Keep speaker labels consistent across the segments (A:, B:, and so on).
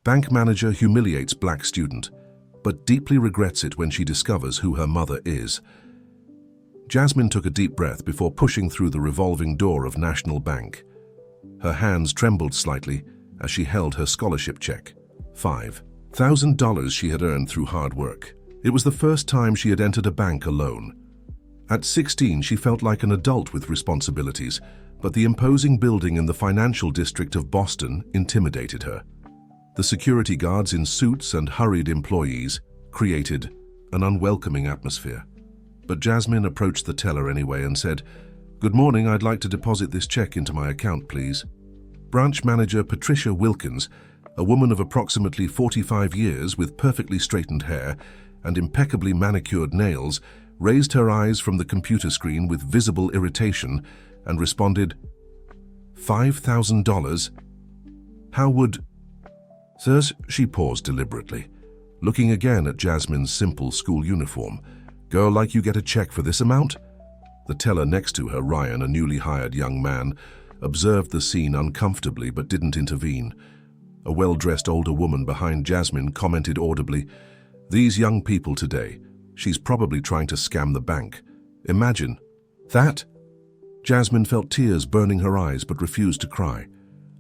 A: Bank manager humiliates black student, but deeply regrets it when she discovers who her mother is. Jasmine took a deep breath before pushing through the revolving door of National Bank. Her hands trembled slightly as she held her scholarship check. $5,000 she had earned through hard work. It was the first time she had entered a bank alone. At 16, she felt like an adult with responsibilities, but the imposing building in the financial district of Boston intimidated her. The security guards in suits and hurried employees created an unwelcoming atmosphere. But Jasmine approached the teller anyway and said, "Good morning, I'd like to deposit this check into my account, please." Branch manager Patricia Wilkins, a woman of approximately 45 years with perfectly straightened hair and impeccably manicured nails, raised her eyes from the computer screen with visible irritation and responded, "$5,000? How would—" Sirs, she paused deliberately, looking again at Jasmine's simple school uniform. "Girl like you get a check for this amount?" The teller next to her, Ryan, a newly hired young man, observed the scene uncomfortably but didn't intervene. A well-dressed older woman behind Jasmine commented audibly, "These young people today, she's probably trying to scam the bank. Imagine that." Jasmine felt tears burning her eyes but refused to cry.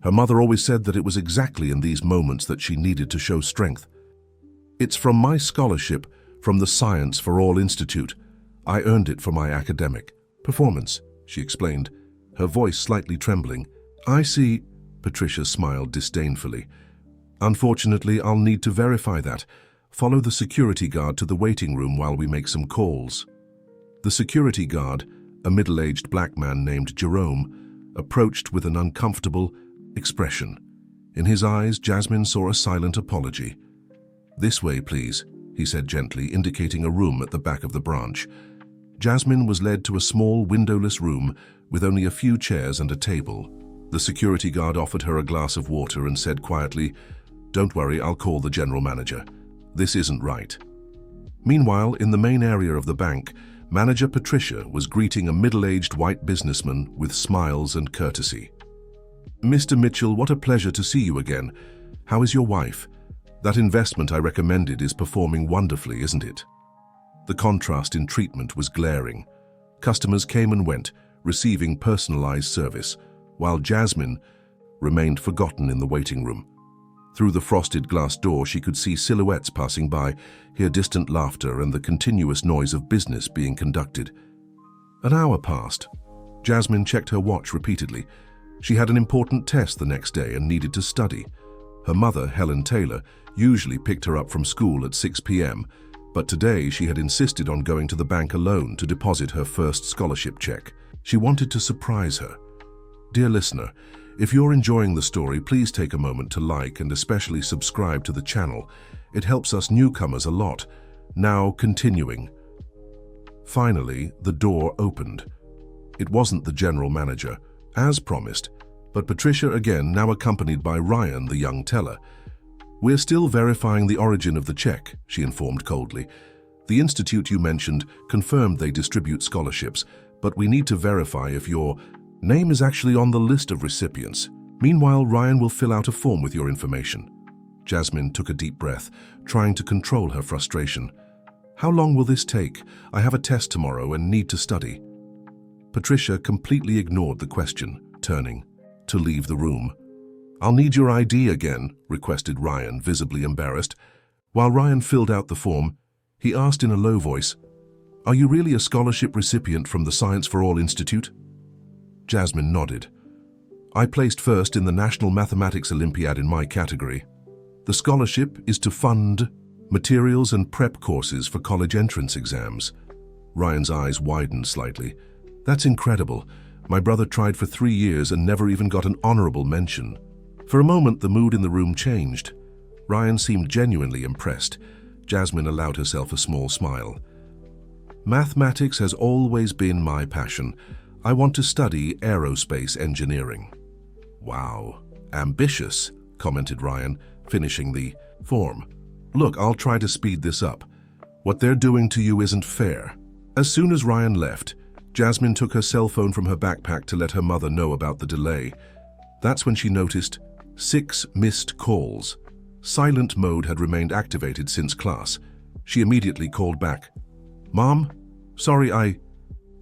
A: Her mother always said that it was exactly in these moments that she needed to show strength. "It's from my scholarship from the Science for All Institute. I earned it for my academic performance," she explained, her voice slightly trembling. "I see," Patricia smiled disdainfully. "Unfortunately, I'll need to verify that. Follow the security guard to the waiting room while we make some calls." The security guard, a middle-aged black man named Jerome, approached with an uncomfortable expression. In his eyes, Jasmine saw a silent apology. "This way, please," he said gently, indicating a room at the back of the branch. Jasmine was led to a small, windowless room with only a few chairs and a table. The security guard offered her a glass of water and said quietly, "Don't worry, I'll call the general manager. This isn't right." Meanwhile, in the main area of the bank, manager Patricia was greeting a middle-aged white businessman with smiles and courtesy. "Mr. Mitchell, what a pleasure to see you again. How is your wife? That investment I recommended is performing wonderfully, isn't it?" The contrast in treatment was glaring. Customers came and went, receiving personalized service, while Jasmine remained forgotten in the waiting room. Through the frosted glass door, she could see silhouettes passing by, hear distant laughter and the continuous noise of business being conducted. An hour passed. Jasmine checked her watch repeatedly. She had an important test the next day and needed to study. Her mother, Helen Taylor, usually picked her up from school at 6 p.m., but today she had insisted on going to the bank alone to deposit her first scholarship check. She wanted to surprise her. Dear listener, if you're enjoying the story, please take a moment to like and especially subscribe to the channel. It helps us newcomers a lot. Now, continuing. Finally, the door opened. It wasn't the general manager, as promised, but Patricia again, now accompanied by Ryan, the young teller. "We're still verifying the origin of the check," she informed coldly. "The institute you mentioned confirmed they distribute scholarships, but we need to verify if your name is actually on the list of recipients. Meanwhile, Ryan will fill out a form with your information." Jasmine took a deep breath, trying to control her frustration. "How long will this take? I have a test tomorrow and need to study." Patricia completely ignored the question, turning to leave the room. "I'll need your ID again," requested Ryan, visibly embarrassed. While Ryan filled out the form, he asked in a low voice, "Are you really a scholarship recipient from the Science for All Institute?" Jasmine nodded. "I placed first in the National Mathematics Olympiad in my category. The scholarship is to fund materials and prep courses for college entrance exams." Ryan's eyes widened slightly. "That's incredible. My brother tried for 3 years and never even got an honorable mention." For a moment, the mood in the room changed. Ryan seemed genuinely impressed. Jasmine allowed herself a small smile. "Mathematics has always been my passion. I want to study aerospace engineering." "Wow, ambitious," commented Ryan, finishing the form. "Look, I'll try to speed this up. What they're doing to you isn't fair." As soon as Ryan left, Jasmine took her cell phone from her backpack to let her mother know about the delay. That's when she noticed 6 missed calls. Silent mode had remained activated since class. She immediately called back. "Mom? Sorry, I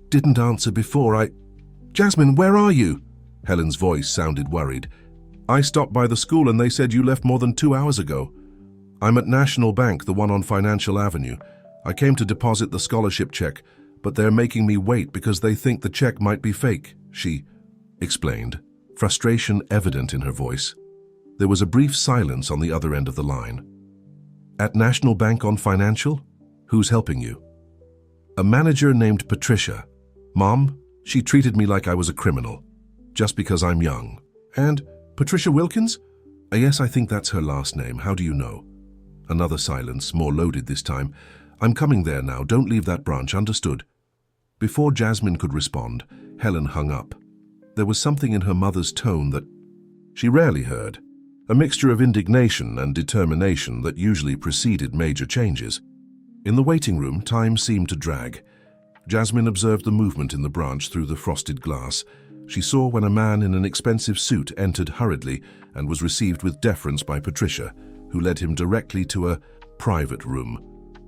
A: didn't answer before. Jasmine, where are you?" Helen's voice sounded worried. "I stopped by the school and they said you left more than 2 hours ago. I'm at National Bank, the one on Financial Avenue. I came to deposit the scholarship check, but they're making me wait because they think the check might be fake," she explained, frustration evident in her voice. There was a brief silence on the other end of the line. "At National Bank on Financial? Who's helping you?" "A manager named Patricia. Mom, she treated me like I was a criminal, just because I'm young." "And Patricia Wilkins?" "Yes, I think that's her last name. How do you know?" Another silence, more loaded this time. "I'm coming there now. Don't leave that branch, understood?" Before Jasmine could respond, Helen hung up. There was something in her mother's tone that she rarely heard, a mixture of indignation and determination that usually preceded major changes. In the waiting room, time seemed to drag. Jasmine observed the movement in the branch through the frosted glass. She saw when a man in an expensive suit entered hurriedly and was received with deference by Patricia, who led him directly to a private room.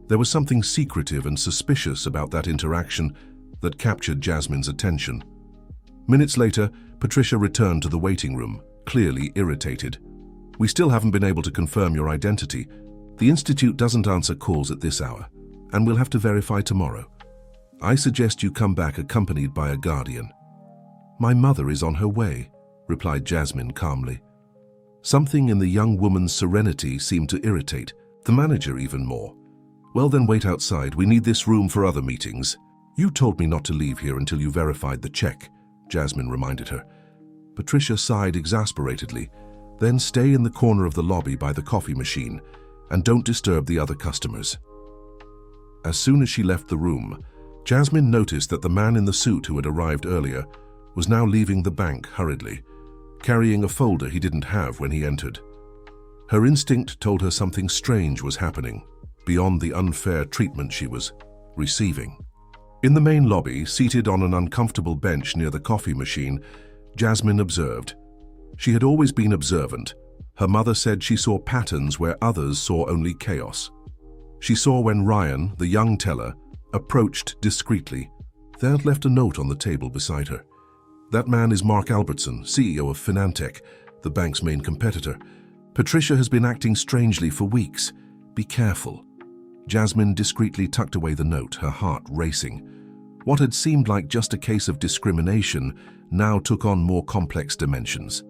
A: There was something secretive and suspicious about that interaction that captured Jasmine's attention. Minutes later, Patricia returned to the waiting room, clearly irritated. "We still haven't been able to confirm your identity. The institute doesn't answer calls at this hour, and we'll have to verify tomorrow. I suggest you come back accompanied by a guardian." "My mother is on her way," replied Jasmine calmly. Something in the young woman's serenity seemed to irritate the manager even more. "Well then, wait outside. We need this room for other meetings." "You told me not to leave here until you verified the check," Jasmine reminded her. Patricia sighed exasperatedly. "Then stay in the corner of the lobby by the coffee machine and don't disturb the other customers." As soon as she left the room, Jasmine noticed that the man in the suit who had arrived earlier was now leaving the bank hurriedly, carrying a folder he didn't have when he entered. Her instinct told her something strange was happening, beyond the unfair treatment she was receiving. In the main lobby, seated on an uncomfortable bench near the coffee machine, Jasmine observed. She had always been observant. Her mother said she saw patterns where others saw only chaos. She saw when Ryan, the young teller, approached discreetly. They had left a note on the table beside her. "That man is Mark Albertson, CEO of Finantech, the bank's main competitor. Patricia has been acting strangely for weeks. Be careful." Jasmine discreetly tucked away the note, her heart racing. What had seemed like just a case of discrimination now took on more complex dimensions.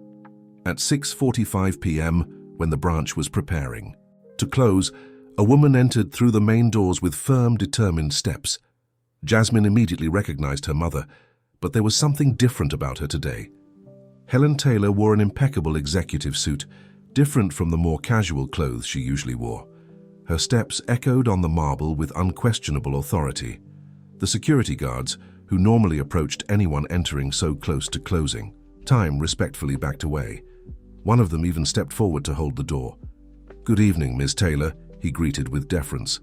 A: At 6:45 p.m., when the branch was preparing to close, a woman entered through the main doors with firm, determined steps. Jasmine immediately recognized her mother, but there was something different about her today. Helen Taylor wore an impeccable executive suit, different from the more casual clothes she usually wore. Her steps echoed on the marble with unquestionable authority. The security guards, who normally approached anyone entering so close to closing time, respectfully backed away. One of them even stepped forward to hold the door. "Good evening, Miss Taylor," he greeted with deference.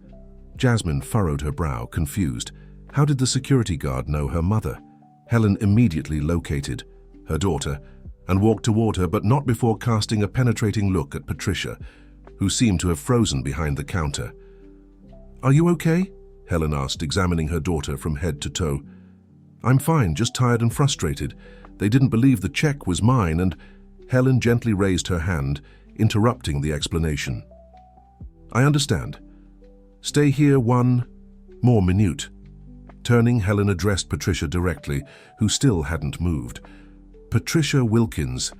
A: Jasmine furrowed her brow, confused. How did the security guard know her mother? Helen immediately located her daughter and walked toward her, but not before casting a penetrating look at Patricia, who seemed to have frozen behind the counter. "Are you okay?" Helen asked, examining her daughter from head to toe. "I'm fine, just tired and frustrated. They didn't believe the check was mine," and Helen gently raised her hand, interrupting the explanation. "I understand. Stay here one more minute." Turning, Helen addressed Patricia directly, who still hadn't moved. "Patricia Wilkins,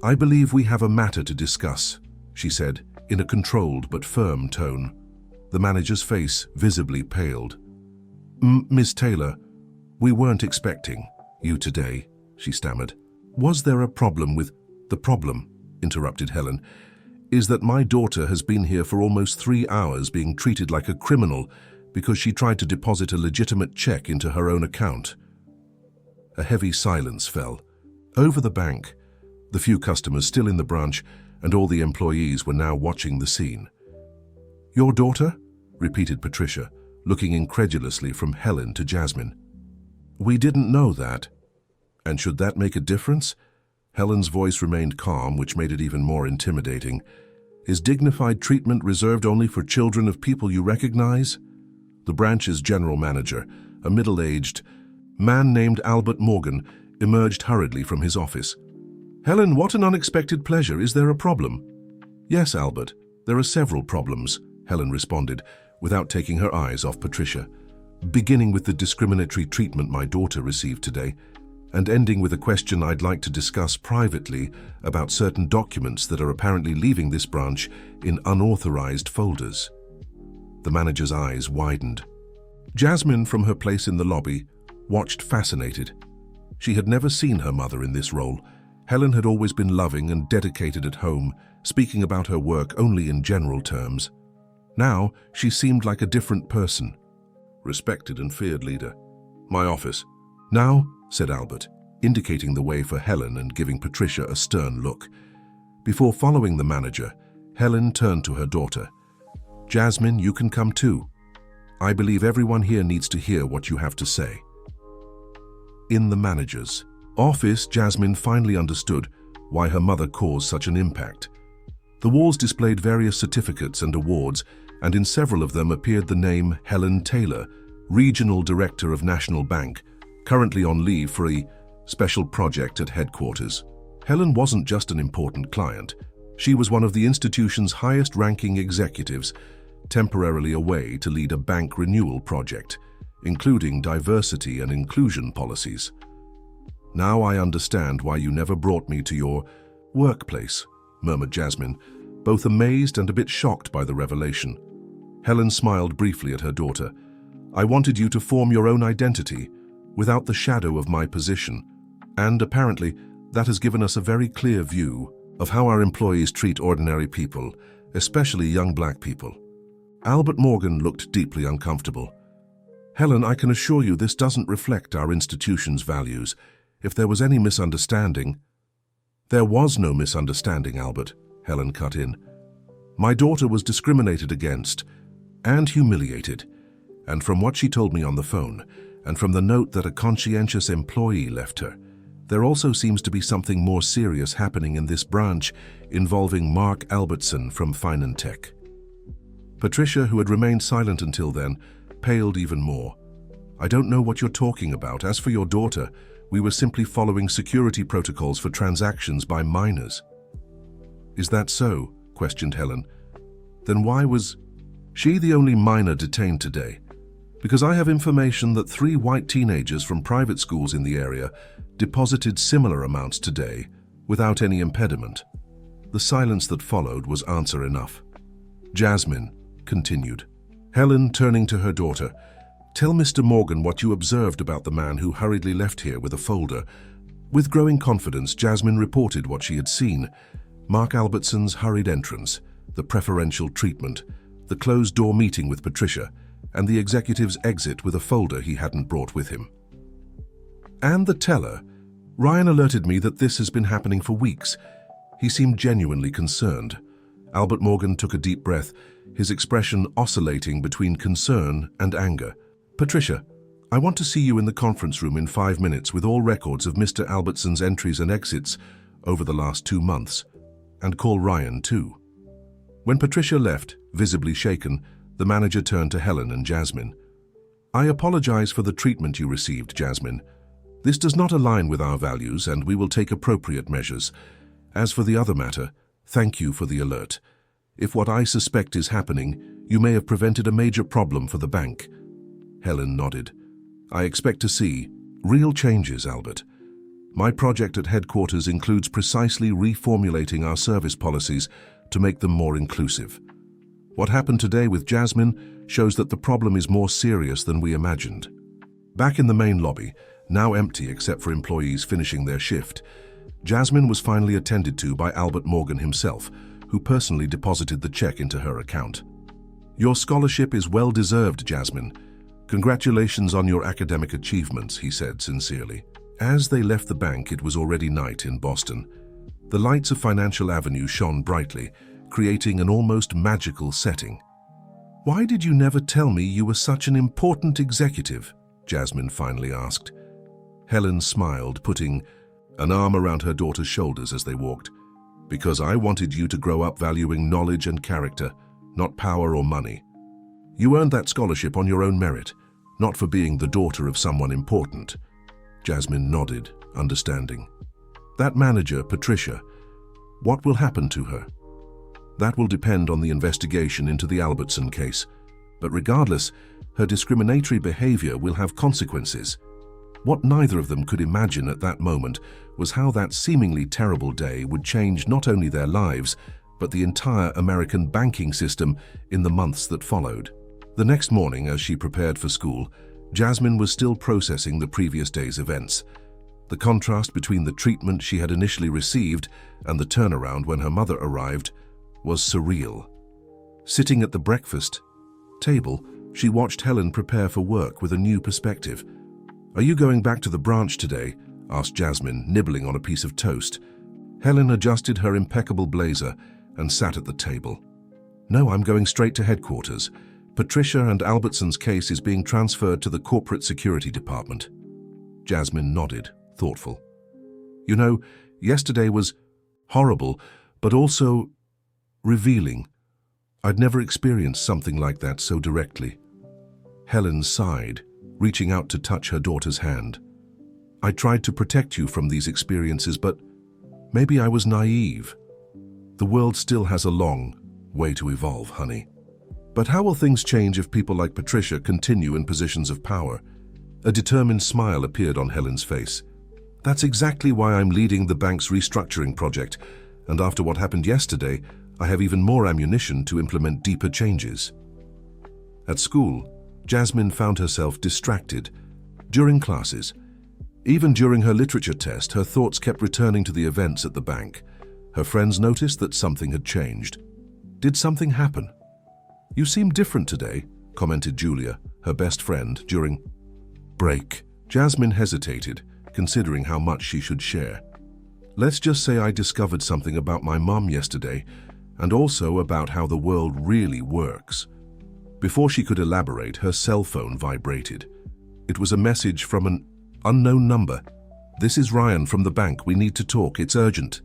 A: I believe we have a matter to discuss," she said, in a controlled but firm tone. The manager's face visibly paled. "Miss Taylor, we weren't expecting you today," she stammered. "Was there a problem with—" "The problem," interrupted Helen, "is that my daughter has been here for almost 3 hours being treated like a criminal because she tried to deposit a legitimate check into her own account." A heavy silence fell over the bank, the few customers still in the branch, and all the employees were now watching the scene. "Your daughter?" repeated Patricia, looking incredulously from Helen to Jasmine. "We didn't know that." "And should that make a difference?" Helen's voice remained calm, which made it even more intimidating. Is dignified treatment reserved only for children of people you recognize? The branch's general manager, a middle-aged man named Albert Morgan, emerged hurriedly from his office. "Helen, what an unexpected pleasure. Is there a problem?" "Yes, Albert, there are several problems," Helen responded, without taking her eyes off Patricia, beginning with the discriminatory treatment my daughter received today, and ending with a question I'd like to discuss privately about certain documents that are apparently leaving this branch in unauthorized folders. The manager's eyes widened. Jasmine, from her place in the lobby, watched fascinated. She had never seen her mother in this role. Helen had always been loving and dedicated at home, speaking about her work only in general terms. Now, she seemed like a different person. Respected and feared leader. "My office." "Now," said Albert, indicating the way for Helen and giving Patricia a stern look. Before following the manager, Helen turned to her daughter. "Jasmine, you can come too. I believe everyone here needs to hear what you have to say." In the manager's office, Jasmine finally understood why her mother caused such an impact. The walls displayed various certificates and awards, and in several of them appeared the name Helen Taylor, Regional Director of National Bank, currently on leave for a special project at headquarters. Helen wasn't just an important client. She was one of the institution's highest-ranking executives, temporarily away to lead a bank renewal project, including diversity and inclusion policies. "Now I understand why you never brought me to your workplace," murmured Jasmine, both amazed and a bit shocked by the revelation. Helen smiled briefly at her daughter. "I wanted you to form your own identity, without the shadow of my position, and apparently that has given us a very clear view of how our employees treat ordinary people, especially young black people." Albert Morgan looked deeply uncomfortable. "Helen, I can assure you this doesn't reflect our institution's values. If there was any misunderstanding—" "There was no misunderstanding, Albert," Helen cut in. "My daughter was discriminated against and humiliated, and from what she told me on the phone, and from the note that a conscientious employee left her, there also seems to be something more serious happening in this branch involving Mark Albertson from Finantech." Patricia, who had remained silent until then, paled even more. "I don't know what you're talking about. As for your daughter, we were simply following security protocols for transactions by minors." "Is that so?" questioned Helen. "Then why was she the only minor detained today? Because I have information that 3 white teenagers from private schools in the area deposited similar amounts today without any impediment." The silence that followed was answer enough. "Jasmine," continued Helen, turning to her daughter, "tell Mr. Morgan what you observed about the man who hurriedly left here with a folder." With growing confidence, Jasmine reported what she had seen: Mark Albertson's hurried entrance, the preferential treatment, the closed-door meeting with Patricia, and the executive's exit with a folder he hadn't brought with him. "And the teller. Ryan alerted me that this has been happening for weeks." He seemed genuinely concerned. Albert Morgan took a deep breath, his expression oscillating between concern and anger. "Patricia, I want to see you in the conference room in 5 minutes with all records of Mr. Albertson's entries and exits over the last 2 months, and call Ryan too." When Patricia left, visibly shaken, the manager turned to Helen and Jasmine. "I apologize for the treatment you received, Jasmine. This does not align with our values, and we will take appropriate measures. As for the other matter, thank you for the alert. If what I suspect is happening, you may have prevented a major problem for the bank." Helen nodded. "I expect to see real changes, Albert. My project at headquarters includes precisely reformulating our service policies to make them more inclusive. What happened today with Jasmine shows that the problem is more serious than we imagined." Back in the main lobby, now empty except for employees finishing their shift, Jasmine was finally attended to by Albert Morgan himself, who personally deposited the check into her account. "Your scholarship is well deserved, Jasmine. Congratulations on your academic achievements," he said sincerely. As they left the bank, it was already night in Boston. The lights of Financial Avenue shone brightly, creating an almost magical setting. "Why did you never tell me you were such an important executive?" Jasmine finally asked. Helen smiled, putting an arm around her daughter's shoulders as they walked. Because I wanted you to grow up valuing knowledge and character, not power or money. You earned that scholarship on your own merit, not for being the daughter of someone important." Jasmine nodded, understanding. "That manager, Patricia, what will happen to her?" "That will depend on the investigation into the Albertson case. But regardless, her discriminatory behavior will have consequences." What neither of them could imagine at that moment was how that seemingly terrible day would change not only their lives, but the entire American banking system in the months that followed. The next morning, as she prepared for school, Jasmine was still processing the previous day's events. The contrast between the treatment she had initially received and the turnaround when her mother arrived was surreal. Sitting at the breakfast table, she watched Helen prepare for work with a new perspective. "Are you going back to the branch today?" asked Jasmine, nibbling on a piece of toast. Helen adjusted her impeccable blazer and sat at the table. "No, I'm going straight to headquarters. Patricia and Albertson's case is being transferred to the Corporate Security Department." Jasmine nodded, thoughtful. "You know, yesterday was horrible, but also revealing. I'd never experienced something like that so directly." Helen sighed, reaching out to touch her daughter's hand. "I tried to protect you from these experiences, but maybe I was naive. The world still has a long way to evolve, honey." "But how will things change if people like Patricia continue in positions of power?" A determined smile appeared on Helen's face. "That's exactly why I'm leading the bank's restructuring project, and after what happened yesterday, I have even more ammunition to implement deeper changes." At school, Jasmine found herself distracted during classes. Even during her literature test, her thoughts kept returning to the events at the bank. Her friends noticed that something had changed. Did something happen? "You seem different today," commented Julia, her best friend, during break. Jasmine hesitated, considering how much she should share. "Let's just say I discovered something about my mom yesterday, and also about how the world really works." Before she could elaborate, her cell phone vibrated. It was a message from an unknown number. "This is Ryan from the bank. We need to talk. It's urgent."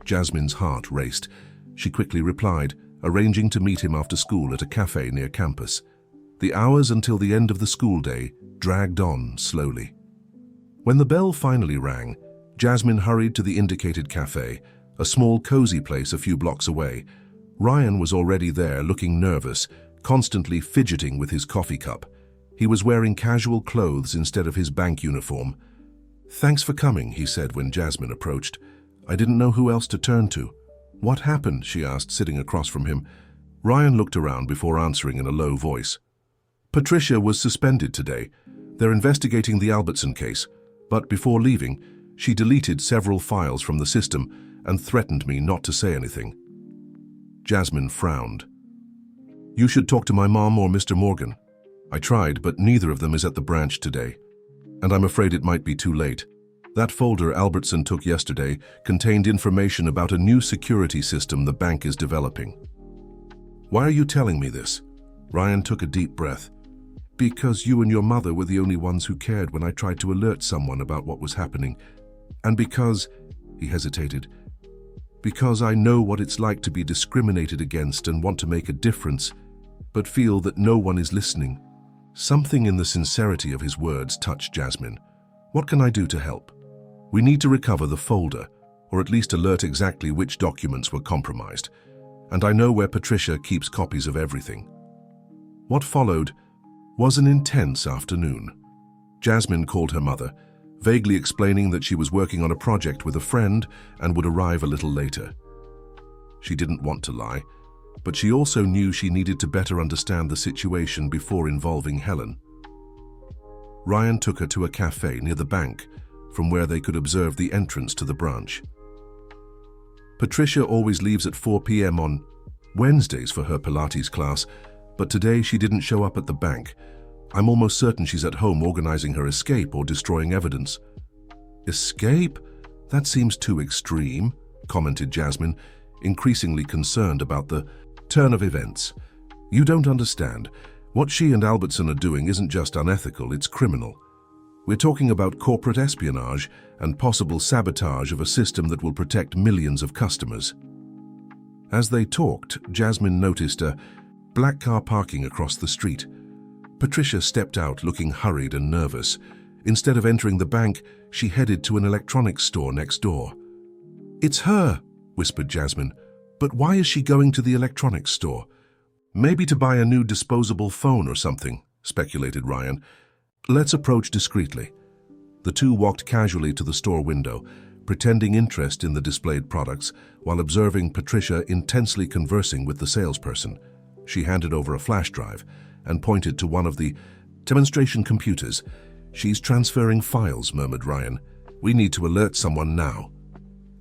A: Jasmine's heart raced. She quickly replied, arranging to meet him after school at a cafe near campus. The hours until the end of the school day dragged on slowly. When the bell finally rang, Jasmine hurried to the indicated cafe, a small, cozy place a few blocks away. Ryan was already there, looking nervous, constantly fidgeting with his coffee cup. He was wearing casual clothes instead of his bank uniform. "Thanks for coming," he said when Jasmine approached. "I didn't know who else to turn to." "What happened?" she asked, sitting across from him. Ryan looked around before answering in a low voice. "Patricia was suspended today. They're investigating the Albertson case, but before leaving, she deleted several files from the system and threatened me not to say anything." Jasmine frowned. "You should talk to my mom or Mr. Morgan. I tried, but neither of them is at the branch today. And I'm afraid it might be too late. That folder Albertson took yesterday contained information about a new security system the bank is developing." "Why are you telling me this?" Ryan took a deep breath. "Because you and your mother were the only ones who cared when I tried to alert someone about what was happening. And because," he hesitated, "because I know what it's like to be discriminated against and want to make a difference, but feel that no one is listening." Something in the sincerity of his words touched Jasmine. "What can I do to help?" "We need to recover the folder, or at least alert exactly which documents were compromised. And I know where Patricia keeps copies of everything." What followed was an intense afternoon. Jasmine called her mother, vaguely explaining that she was working on a project with a friend and would arrive a little later. She didn't want to lie, but she also knew she needed to better understand the situation before involving Helen. Ryan took her to a cafe near the bank, from where they could observe the entrance to the branch. "Patricia always leaves at 4 p.m. on Wednesdays for her Pilates class, but today she didn't show up at the bank. I'm almost certain she's at home organizing her escape or destroying evidence." "Escape? That seems too extreme," commented Jasmine, increasingly concerned about the turn of events. "You don't understand. What she and Albertson are doing isn't just unethical, it's criminal. We're talking about corporate espionage and possible sabotage of a system that will protect millions of customers." As they talked, Jasmine noticed a black car parking across the street. Patricia stepped out looking hurried and nervous. Instead of entering the bank, she headed to an electronics store next door. "It's her," whispered Jasmine. "But why is she going to the electronics store?" "Maybe to buy a new disposable phone or something," speculated Ryan. "Let's approach discreetly." The two walked casually to the store window, pretending interest in the displayed products while observing Patricia intensely conversing with the salesperson. She handed over a flash drive and pointed to one of the demonstration computers. "She's transferring files," murmured Ryan. "We need to alert someone now."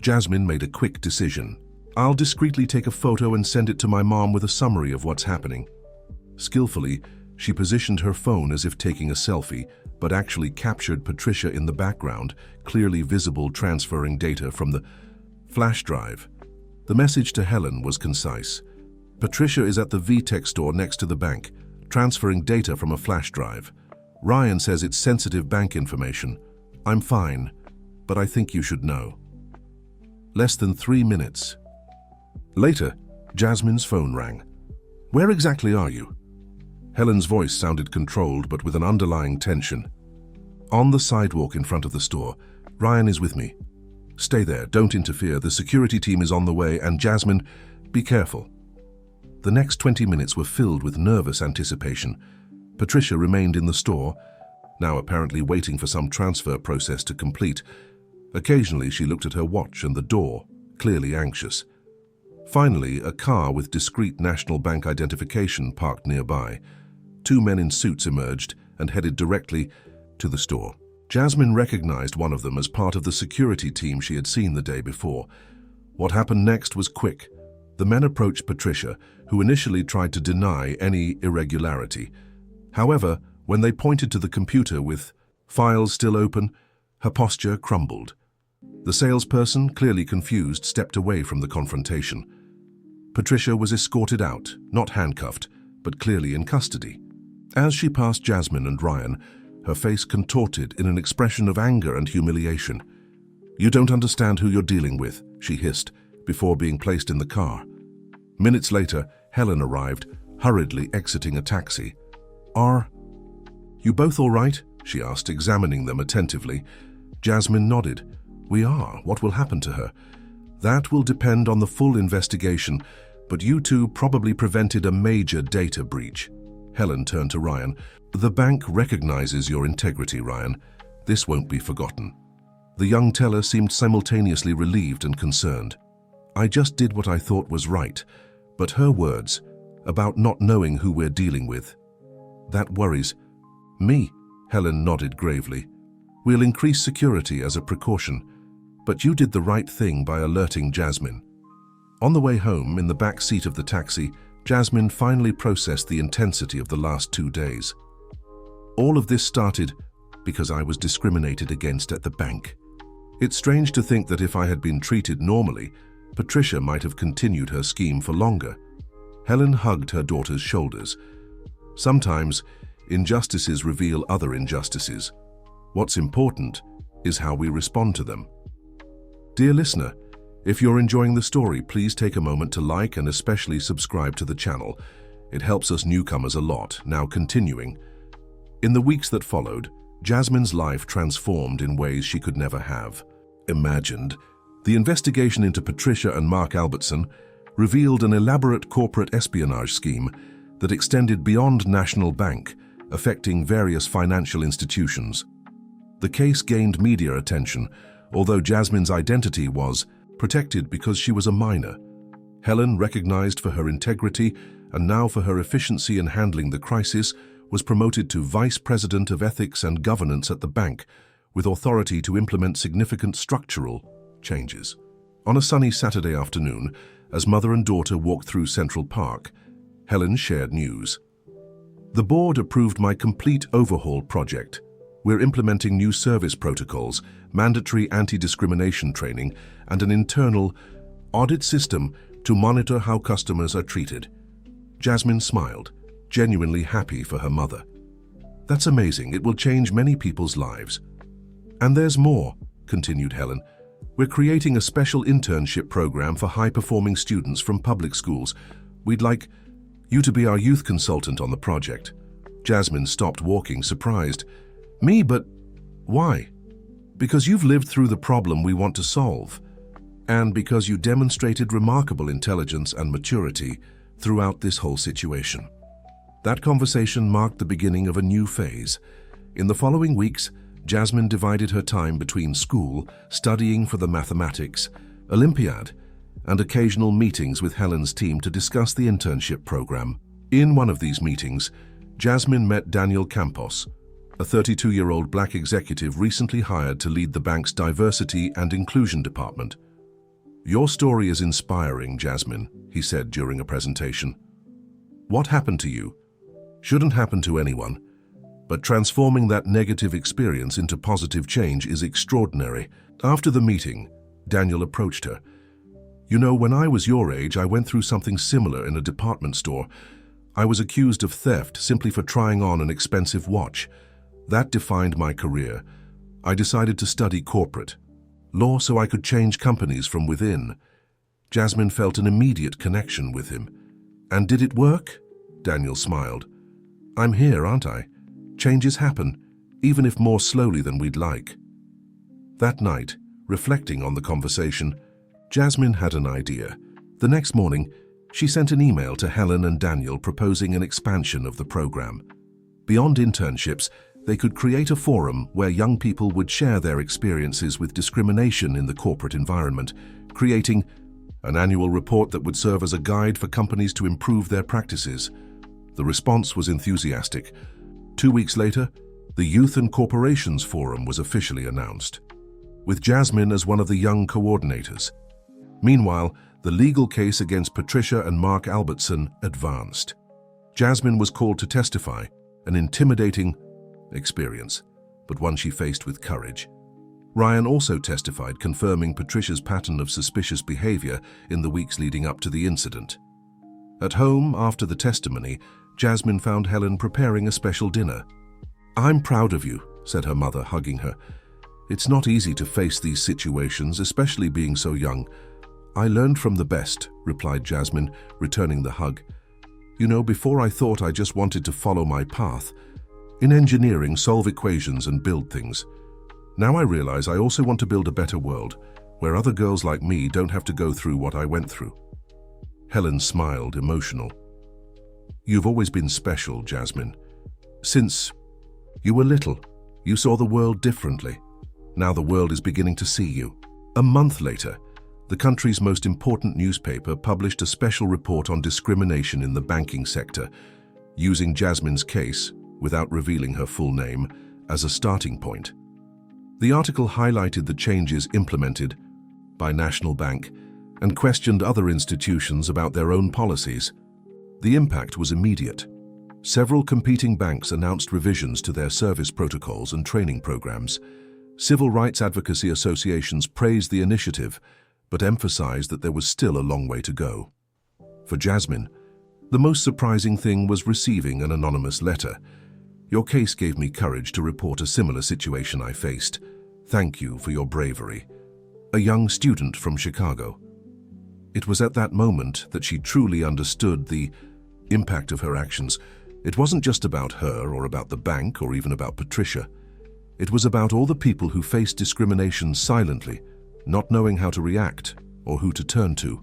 A: Jasmine made a quick decision. "I'll discreetly take a photo and send it to my mom with a summary of what's happening." Skillfully, she positioned her phone as if taking a selfie, but actually captured Patricia in the background, clearly visible transferring data from the flash drive. The message to Helen was concise. "Patricia is at the VTech store next to the bank, transferring data from a flash drive. Ryan says it's sensitive bank information. I'm fine, but I think you should know." Less than 3 minutes. Later, Jasmine's phone rang. "Where exactly are you?" Helen's voice sounded controlled but with an underlying tension. "On the sidewalk in front of the store. Ryan is with me. Stay there, don't interfere. The security team is on the way, and Jasmine, be careful." The next 20 minutes were filled with nervous anticipation. Patricia remained in the store, now apparently waiting for some transfer process to complete. Occasionally she looked at her watch and the door, clearly anxious. Finally, a car with discreet National Bank identification parked nearby. 2 men in suits emerged and headed directly to the store. Jasmine recognized one of them as part of the security team she had seen the day before. What happened next was quick. The men approached Patricia, who initially tried to deny any irregularity. However, when they pointed to the computer with files still open, her posture crumbled. The salesperson, clearly confused, stepped away from the confrontation. Patricia was escorted out, not handcuffed, but clearly in custody. As she passed Jasmine and Ryan, her face contorted in an expression of anger and humiliation. "You don't understand who you're dealing with," she hissed, before being placed in the car. Minutes later, Helen arrived, hurriedly exiting a taxi. "Are you both all right?" she asked, examining them attentively. Jasmine nodded. "We are. What will happen to her?" "That will depend on the full investigation, but you two probably prevented a major data breach." Helen turned to Ryan. "The bank recognizes your integrity, Ryan. This won't be forgotten." The young teller seemed simultaneously relieved and concerned. "I just did what I thought was right, but her words about not knowing who we're dealing with, that worries me." Helen nodded gravely. "We'll increase security as a precaution, but you did the right thing by alerting Jasmine." On the way home, in the back seat of the taxi, Jasmine finally processed the intensity of the last 2 days. "All of this started because I was discriminated against at the bank. It's strange to think that if I had been treated normally, Patricia might have continued her scheme for longer." Helen hugged her daughter's shoulders. "Sometimes, injustices reveal other injustices. What's important is how we respond to them." Dear listener, if you're enjoying the story, please take a moment to like and especially subscribe to the channel. It helps us newcomers a lot. Now continuing. In the weeks that followed, Jasmine's life transformed in ways she could never have imagined. The investigation into Patricia and Mark Albertson revealed an elaborate corporate espionage scheme that extended beyond National Bank, affecting various financial institutions. The case gained media attention, although Jasmine's identity was protected because she was a minor. Helen, recognized for her integrity and now for her efficiency in handling the crisis, was promoted to Vice President of Ethics and Governance at the bank, with authority to implement significant structural changes. On a sunny Saturday afternoon, as mother and daughter walked through Central Park, Helen shared news. "The board approved my complete overhaul project. We're implementing new service protocols, mandatory anti-discrimination training, and an internal audit system to monitor how customers are treated." Jasmine smiled, genuinely happy for her mother. "That's amazing. It will change many people's lives." "And there's more," continued Helen. We're creating a special internship program for high-performing students from public schools. We'd like you to be our youth consultant on the project." Jasmine stopped walking, surprised. "Me? But why?" "Because you've lived through the problem we want to solve, and because you demonstrated remarkable intelligence and maturity throughout this whole situation." That conversation marked the beginning of a new phase. In the following weeks, Jasmine divided her time between school, studying for the mathematics, Olympiad, and occasional meetings with Helen's team to discuss the internship program. In one of these meetings, Jasmine met Daniel Campos, a 32-year-old black executive recently hired to lead the bank's diversity and inclusion department. "Your story is inspiring, Jasmine," he said during a presentation. "What happened to you shouldn't happen to anyone, but transforming that negative experience into positive change is extraordinary." After the meeting, Daniel approached her. "You know, when I was your age, I went through something similar in a department store. I was accused of theft simply for trying on an expensive watch. That defined my career. I decided to study corporate law so I could change companies from within." Jasmine felt an immediate connection with him. "And did it work?" Daniel smiled. "I'm here, aren't I? Changes happen, even if more slowly than we'd like." That night, reflecting on the conversation, Jasmine had an idea. The next morning, she sent an email to Helen and Daniel proposing an expansion of the program. Beyond internships, they could create a forum where young people would share their experiences with discrimination in the corporate environment, creating an annual report that would serve as a guide for companies to improve their practices. The response was enthusiastic. 2 weeks later, the Youth and Corporations Forum was officially announced, with Jasmine as one of the young coordinators. Meanwhile, the legal case against Patricia and Mark Albertson advanced. Jasmine was called to testify, an intimidating experience, but one she faced with courage. Ryan also testified, confirming Patricia's pattern of suspicious behavior in the weeks leading up to the incident. At home, after the testimony, Jasmine found Helen preparing a special dinner. "I'm proud of you," said her mother, hugging her. "It's not easy to face these situations, especially being so young." "I learned from the best," replied Jasmine, returning the hug. "You know, before I thought I just wanted to follow my path. In engineering, solve equations and build things. Now I realize I also want to build a better world, where other girls like me don't have to go through what I went through." Helen smiled, emotional. "You've always been special, Jasmine. Since you were little, you saw the world differently. Now the world is beginning to see you." A month later, the country's most important newspaper published a special report on discrimination in the banking sector, using Jasmine's case, without revealing her full name, as a starting point. The article highlighted the changes implemented by National Bank and questioned other institutions about their own policies. The impact was immediate. Several competing banks announced revisions to their service protocols and training programs. Civil rights advocacy associations praised the initiative, but emphasized that there was still a long way to go. For Jasmine, the most surprising thing was receiving an anonymous letter. "Your case gave me courage to report a similar situation I faced. Thank you for your bravery." A young student from Chicago. It was at that moment that she truly understood the impact of her actions. It wasn't just about her or about the bank or even about Patricia. It was about all the people who faced discrimination silently, not knowing how to react or who to turn to.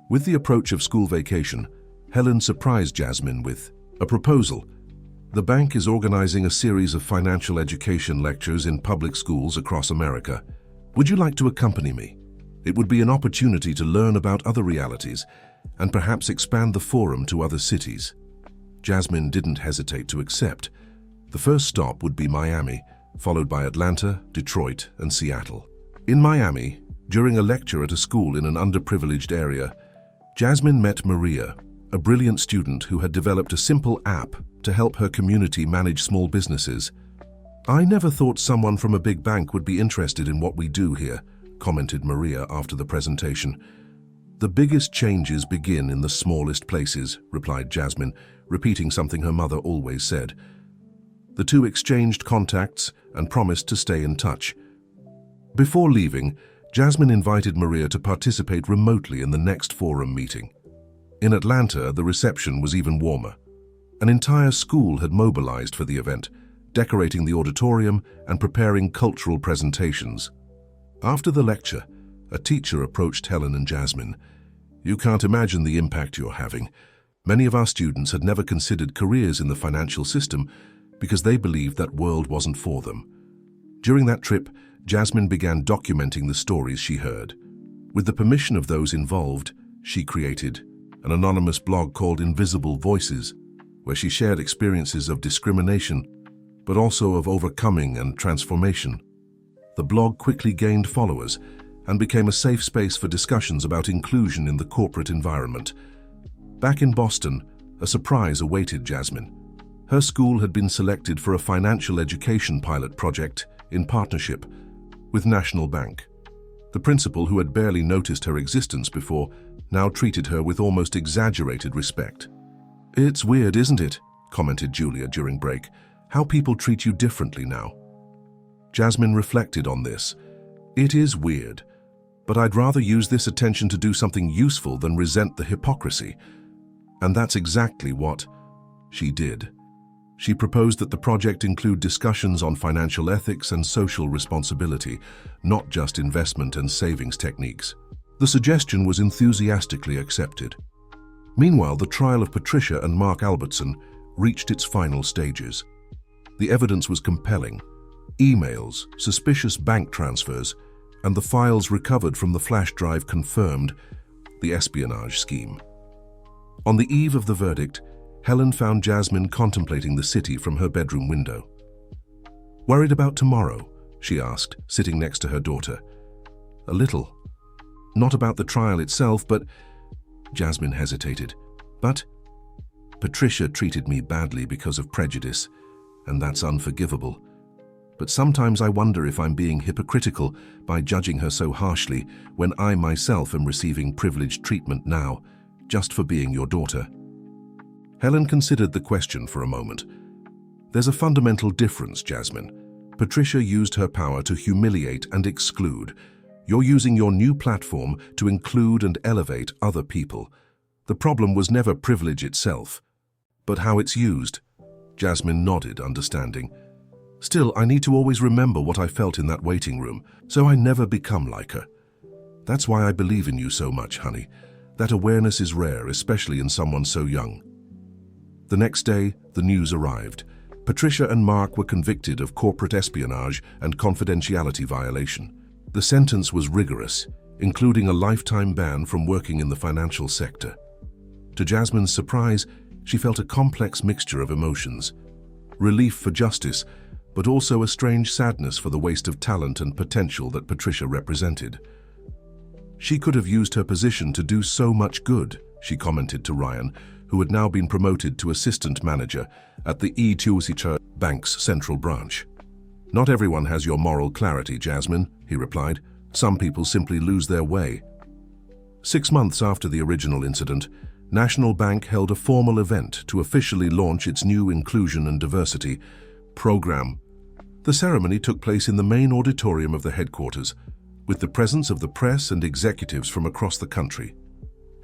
A: With the approach of school vacation, Helen surprised Jasmine with a proposal. The bank is organizing a series of financial education lectures in public schools across America. Would you like to accompany me? It would be an opportunity to learn about other realities and perhaps expand the forum to other cities. Jasmine didn't hesitate to accept. The first stop would be Miami, followed by Atlanta, Detroit, and Seattle. In Miami, during a lecture at a school in an underprivileged area, Jasmine met Maria, a brilliant student who had developed a simple app to help her community manage small businesses. "I never thought someone from a big bank would be interested in what we do here," commented Maria after the presentation. "The biggest changes begin in the smallest places," replied Jasmine, repeating something her mother always said. The two exchanged contacts and promised to stay in touch. Before leaving, Jasmine invited Maria to participate remotely in the next forum meeting. In Atlanta, the reception was even warmer. An entire school had mobilized for the event, decorating the auditorium and preparing cultural presentations. After the lecture, a teacher approached Helen and Jasmine. "You can't imagine the impact you're having. Many of our students had never considered careers in the financial system because they believed that world wasn't for them." During that trip, Jasmine began documenting the stories she heard. With the permission of those involved, she created an anonymous blog called Invisible Voices, where she shared experiences of discrimination, but also of overcoming and transformation. The blog quickly gained followers and became a safe space for discussions about inclusion in the corporate environment. Back in Boston, a surprise awaited Jasmine. Her school had been selected for a financial education pilot project in partnership with National Bank. The principal, who had barely noticed her existence before, now treated her with almost exaggerated respect. "It's weird, isn't it?" commented Julia during break. "How people treat you differently now." Jasmine reflected on this. "It is weird, but I'd rather use this attention to do something useful than resent the hypocrisy." And that's exactly what she did. She proposed that the project include discussions on financial ethics and social responsibility, not just investment and savings techniques. The suggestion was enthusiastically accepted. Meanwhile, the trial of Patricia and Mark Albertson reached its final stages. The evidence was compelling. Emails, suspicious bank transfers, and the files recovered from the flash drive confirmed the espionage scheme. On the eve of the verdict, Helen found Jasmine contemplating the city from her bedroom window. "Worried about tomorrow?" she asked, sitting next to her daughter. "A little. Not about the trial itself, but..." Jasmine hesitated. "But Patricia treated me badly because of prejudice, and that's unforgivable. But sometimes I wonder if I'm being hypocritical by judging her so harshly when I myself am receiving privileged treatment now, just for being your daughter." Helen considered the question for a moment. "There's a fundamental difference, Jasmine. Patricia used her power to humiliate and exclude. You're using your new platform to include and elevate other people. The problem was never privilege itself, but how it's used." Jasmine nodded, understanding. "Still, I need to always remember what I felt in that waiting room, so I never become like her. That's why I believe in you so much, honey. That awareness is rare, especially in someone so young." The next day, the news arrived. Patricia and Mark were convicted of corporate espionage and confidentiality violation. The sentence was rigorous, including a lifetime ban from working in the financial sector. To Jasmine's surprise, she felt a complex mixture of emotions. Relief for justice, but also a strange sadness for the waste of talent and potential that Patricia represented. "She could have used her position to do so much good," she commented to Ryan, who had now been promoted to assistant manager at the E2 Bank's central branch. "Not everyone has your moral clarity, Jasmine," he replied. "Some people simply lose their way." 6 months after the original incident, National Bank held a formal event to officially launch its new Inclusion and Diversity program. The ceremony took place in the main auditorium of the headquarters, with the presence of the press and executives from across the country.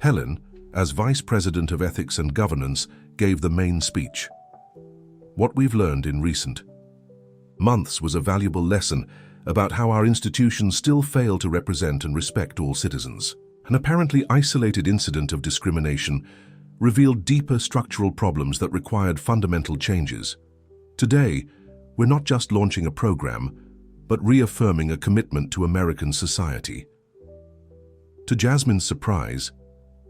A: Helen, as Vice President of Ethics and Governance, gave the main speech. "What we've learned in recent months was a valuable lesson about how our institutions still fail to represent and respect all citizens. An apparently isolated incident of discrimination revealed deeper structural problems that required fundamental changes. Today, we're not just launching a program, but reaffirming a commitment to American society." To Jasmine's surprise,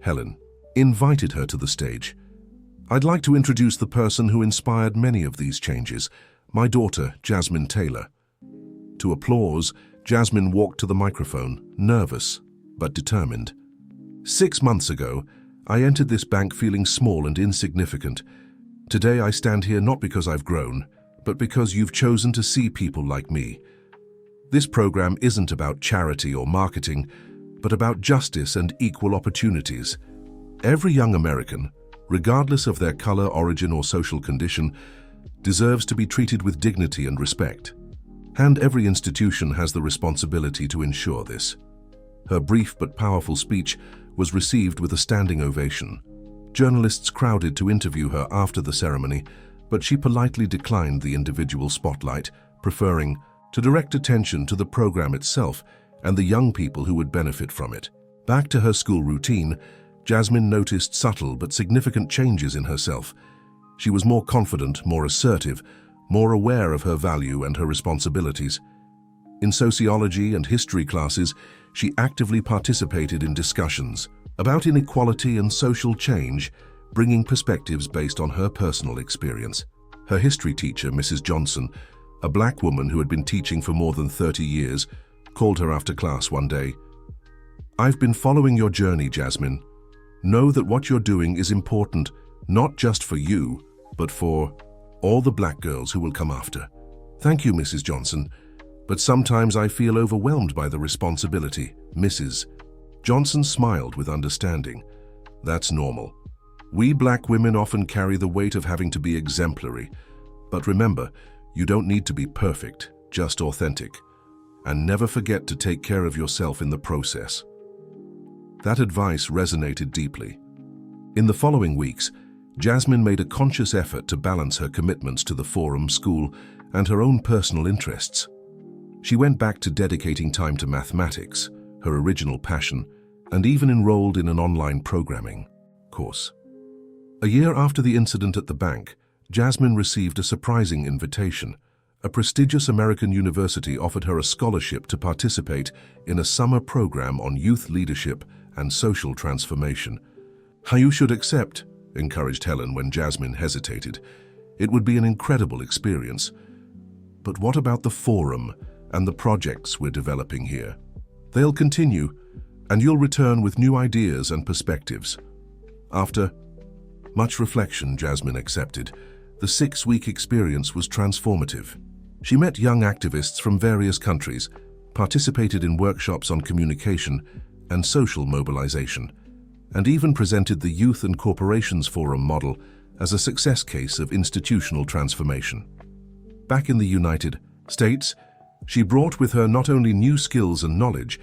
A: Helen invited her to the stage. "I'd like to introduce the person who inspired many of these changes, my daughter, Jasmine Taylor." To applause, Jasmine walked to the microphone, nervous but determined. "6 months ago, I entered this bank feeling small and insignificant. Today I stand here not because I've grown, but because you've chosen to see people like me. This program isn't about charity or marketing, but about justice and equal opportunities. Every young American, regardless of their color, origin, or social condition, deserves to be treated with dignity and respect. And every institution has the responsibility to ensure this." Her brief but powerful speech was received with a standing ovation. Journalists crowded to interview her after the ceremony, but she politely declined the individual spotlight, preferring to direct attention to the program itself and the young people who would benefit from it. Back to her school routine, Jasmine noticed subtle but significant changes in herself. She was more confident, more assertive, more aware of her value and her responsibilities. In sociology and history classes, she actively participated in discussions about inequality and social change, bringing perspectives based on her personal experience. Her history teacher, Mrs. Johnson, a black woman who had been teaching for more than 30 years, called her after class one day. "I've been following your journey, Jasmine. Know that what you're doing is important, not just for you, but for all the black girls who will come after." "Thank you, Mrs. Johnson, but sometimes I feel overwhelmed by the responsibility." Mrs. Johnson smiled with understanding. "That's normal. We black women often carry the weight of having to be exemplary. But remember, you don't need to be perfect, just authentic. And never forget to take care of yourself in the process." That advice resonated deeply. In the following weeks, Jasmine made a conscious effort to balance her commitments to the forum, school, and her own personal interests. She went back to dedicating time to mathematics, her original passion, and even enrolled in an online programming course. A year after the incident at the bank, Jasmine received a surprising invitation. A prestigious American university offered her a scholarship to participate in a summer program on youth leadership and social transformation. "You should accept," encouraged Helen when Jasmine hesitated. "It would be an incredible experience." "But what about the forum and the projects we're developing here?" "They'll continue, and you'll return with new ideas and perspectives." After much reflection, Jasmine accepted. The 6-week experience was transformative. She met young activists from various countries, participated in workshops on communication and social mobilization, and even presented the Youth and Corporations Forum model as a success case of institutional transformation. Back in the United States, she brought with her not only new skills and knowledge,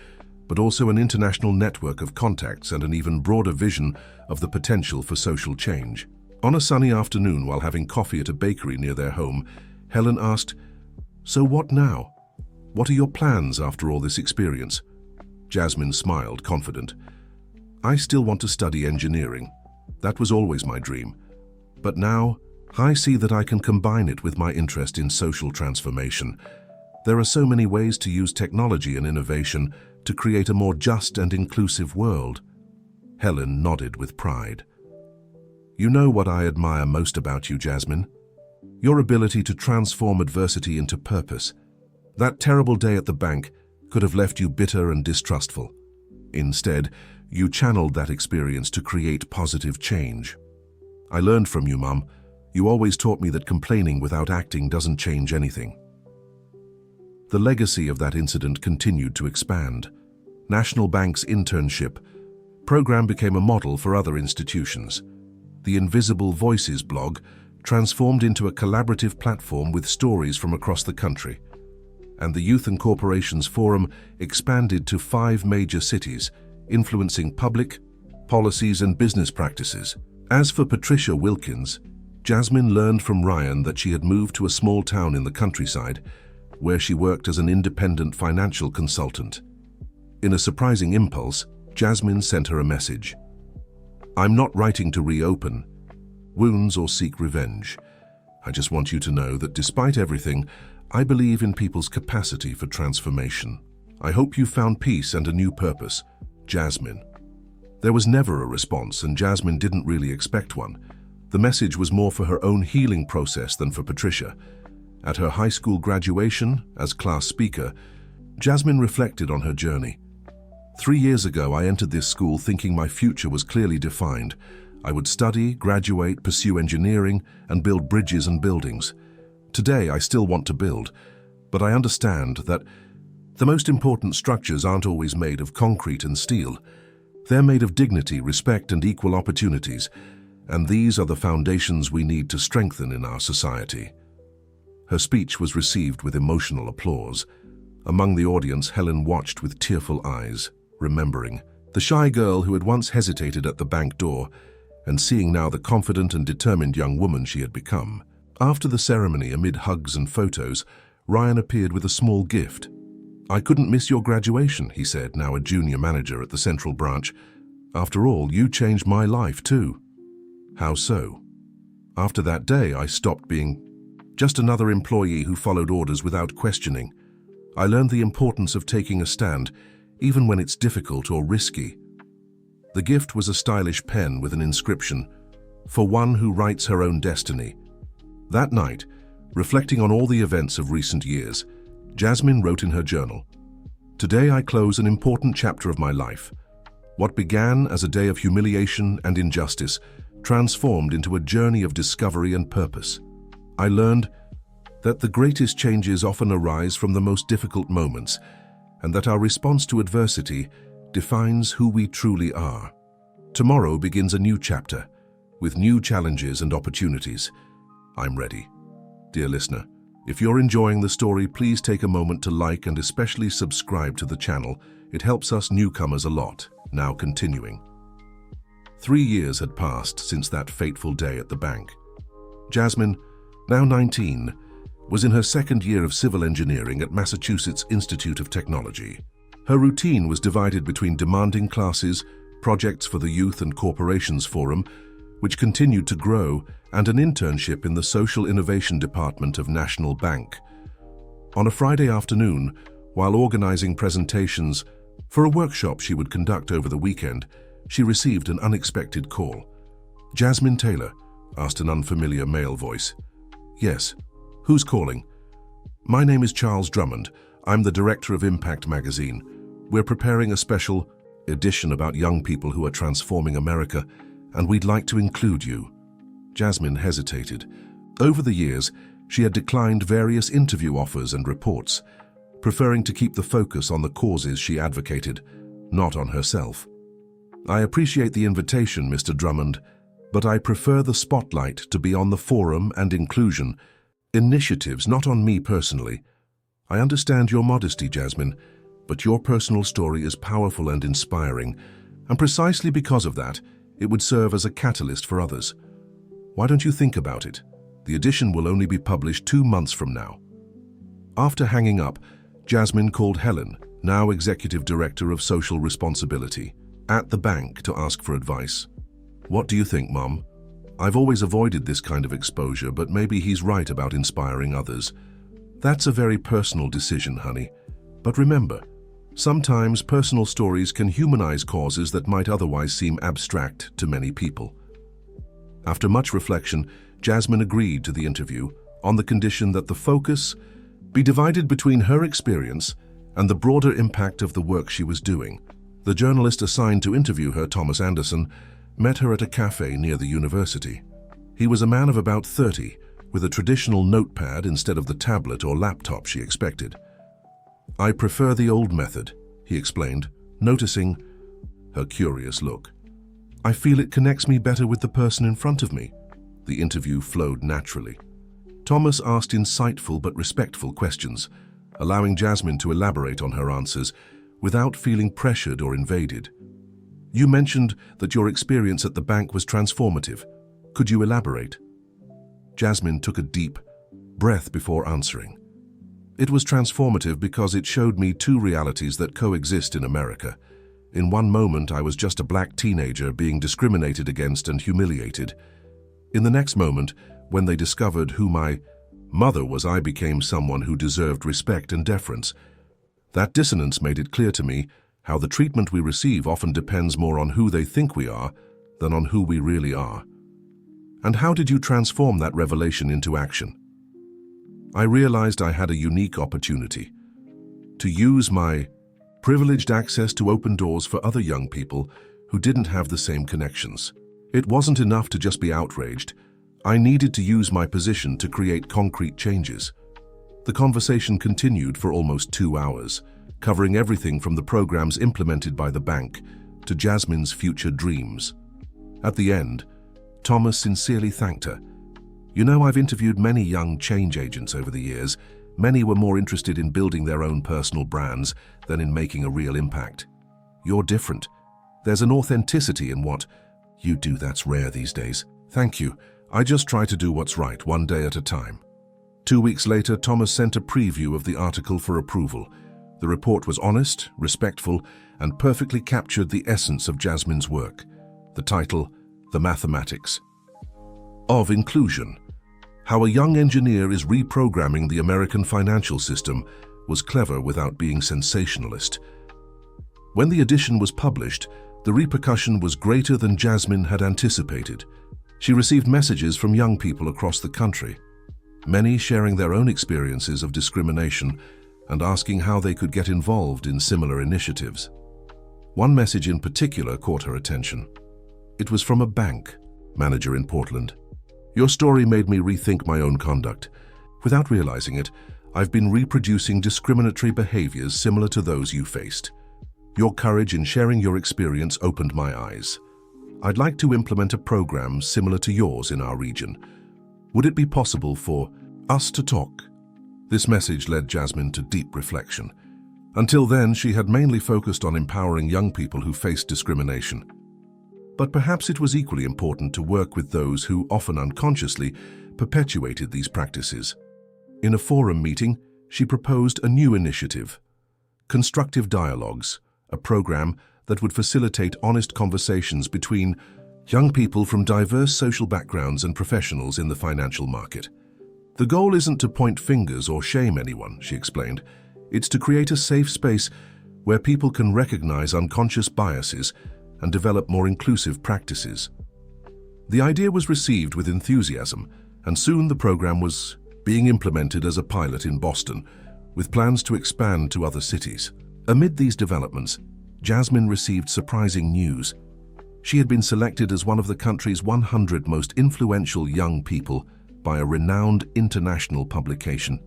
A: but also an international network of contacts and an even broader vision of the potential for social change. On a sunny afternoon while having coffee at a bakery near their home, Helen asked, "So what now? What are your plans after all this experience?" Jasmine smiled, confident. "I still want to study engineering. That was always my dream. But now, I see that I can combine it with my interest in social transformation. There are so many ways to use technology and innovation to create a more just and inclusive world." Helen nodded with pride. "You know what I admire most about you, Jasmine? Your ability to transform adversity into purpose. That terrible day at the bank could have left you bitter and distrustful. Instead, you channeled that experience to create positive change. I learned from you, Mum. You always taught me that complaining without acting doesn't change anything." The legacy of that incident continued to expand. National Bank's internship program became a model for other institutions. The Invisible Voices blog transformed into a collaborative platform with stories from across the country. And the Youth and Corporations Forum expanded to 5 major cities, influencing public policies and business practices. As for Patricia Wilkins, Jasmine learned from Ryan that she had moved to a small town in the countryside, where she worked as an independent financial consultant. In a surprising impulse, Jasmine sent her a message. "I'm not writing to reopen wounds or seek revenge. I just want you to know that despite everything, I believe in people's capacity for transformation. I hope you found peace and a new purpose, Jasmine." There was never a response, and Jasmine didn't really expect one. The message was more for her own healing process than for Patricia. At her high school graduation, as class speaker, Jasmine reflected on her journey. 3 years ago, I entered this school thinking my future was clearly defined. I would study, graduate, pursue engineering, and build bridges and buildings. Today, I still want to build, but I understand that the most important structures aren't always made of concrete and steel. They're made of dignity, respect, and equal opportunities, and these are the foundations we need to strengthen in our society. Her speech was received with emotional applause. Among the audience, Helen watched with tearful eyes. remembering the shy girl who had once hesitated at the bank door and seeing now the confident and determined young woman she had become. After the ceremony, amid hugs and photos, Ryan appeared with a small gift. "I couldn't miss your graduation," he said, now a junior manager at the central branch. "After all, you changed my life too." "How so?" "After that day, I stopped being just another employee who followed orders without questioning. I learned the importance of taking a stand, even when it's difficult or risky." The gift was a stylish pen with an inscription, "For one who writes her own destiny." That night, reflecting on all the events of recent years, Jasmine wrote in her journal, "Today I close an important chapter of my life. What began as a day of humiliation and injustice transformed into a journey of discovery and purpose. I learned that the greatest changes often arise from the most difficult moments, and that our response to adversity defines who we truly are. Tomorrow begins a new chapter, with new challenges and opportunities. I'm ready." Dear listener, if you're enjoying the story, please take a moment to like and especially subscribe to the channel. It helps us newcomers a lot. Now continuing. 3 years had passed since that fateful day at the bank. Jasmine, now 19, was in her second year of civil engineering at Massachusetts Institute of Technology. Her routine was divided between demanding classes, projects for the Youth and Corporations Forum, which continued to grow, and an internship in the Social Innovation Department of National Bank. On a Friday afternoon, while organizing presentations for a workshop she would conduct over the weekend, she received an unexpected call. "Jasmine Taylor?" asked an unfamiliar male voice. "Yes. Who's calling?" "My name is Charles Drummond. I'm the director of Impact magazine. We're preparing a special edition about young people who are transforming America, and we'd like to include you." Jasmine hesitated. Over the years, she had declined various interview offers and reports, preferring to keep the focus on the causes she advocated, not on herself. "I appreciate the invitation, Mr. Drummond, but I prefer the spotlight to be on the forum and inclusion initiatives, not on me personally. I understand your modesty, Jasmine, but your personal story is powerful and inspiring, and precisely because of that, it would serve as a catalyst for others. Why don't you think about it? The edition will only be published 2 months from now." After hanging up, Jasmine called Helen, now Executive Director of Social Responsibility, at the bank to ask for advice. "What do you think, Mom? I've always avoided this kind of exposure, but maybe he's right about inspiring others." "That's a very personal decision, honey. But remember, sometimes personal stories can humanize causes that might otherwise seem abstract to many people." After much reflection, Jasmine agreed to the interview on the condition that the focus be divided between her experience and the broader impact of the work she was doing. The journalist assigned to interview her, Thomas Anderson, met her at a cafe near the university. He was a man of about 30, with a traditional notepad instead of the tablet or laptop she expected. "I prefer the old method," he explained, noticing her curious look. "I feel it connects me better with the person in front of me." The interview flowed naturally. Thomas asked insightful but respectful questions, allowing Jasmine to elaborate on her answers without feeling pressured or invaded. "You mentioned that your experience at the bank was transformative. Could you elaborate?" Jasmine took a deep breath before answering. "It was transformative because it showed me 2 realities that coexist in America. In one moment, I was just a black teenager being discriminated against and humiliated. In the next moment, when they discovered who my mother was, I became someone who deserved respect and deference. That dissonance made it clear to me how the treatment we receive often depends more on who they think we are than on who we really are." "And how did you transform that revelation into action?" "I realized I had a unique opportunity to use my privileged access to open doors for other young people who didn't have the same connections. It wasn't enough to just be outraged. I needed to use my position to create concrete changes." The conversation continued for almost 2 hours, covering everything from the programs implemented by the bank to Jasmine's future dreams. At the end, Thomas sincerely thanked her. "You know, I've interviewed many young change agents over the years. Many were more interested in building their own personal brands than in making a real impact. You're different. There's an authenticity in what you do that's rare these days. Thank you. I just try to do what's right, one day at a time. 2 weeks later, Thomas sent a preview of the article for approval. The report was honest, respectful, and perfectly captured the essence of Jasmine's work. The title, The Mathematics of Inclusion. How a young engineer is reprogramming the American financial system, was clever without being sensationalist. When the edition was published, the repercussion was greater than Jasmine had anticipated. She received messages from young people across the country, many sharing their own experiences of discrimination and asking how they could get involved in similar initiatives. One message in particular caught her attention. It was from a bank manager in Portland. Your story made me rethink my own conduct. Without realizing it, I've been reproducing discriminatory behaviors similar to those you faced. Your courage in sharing your experience opened my eyes. I'd like to implement a program similar to yours in our region. Would it be possible for us to talk? This message led Jasmine to deep reflection. Until then, she had mainly focused on empowering young people who faced discrimination. But perhaps it was equally important to work with those who, often unconsciously, perpetuated these practices. In a forum meeting, she proposed a new initiative, Constructive Dialogues, a program that would facilitate honest conversations between young people from diverse social backgrounds and professionals in the financial market. The goal isn't to point fingers or shame anyone, she explained. It's to create a safe space where people can recognize unconscious biases and develop more inclusive practices. The idea was received with enthusiasm, and soon the program was being implemented as a pilot in Boston, with plans to expand to other cities. Amid these developments, Jasmine received surprising news. She had been selected as one of the country's 100 most influential young people by a renowned international publication.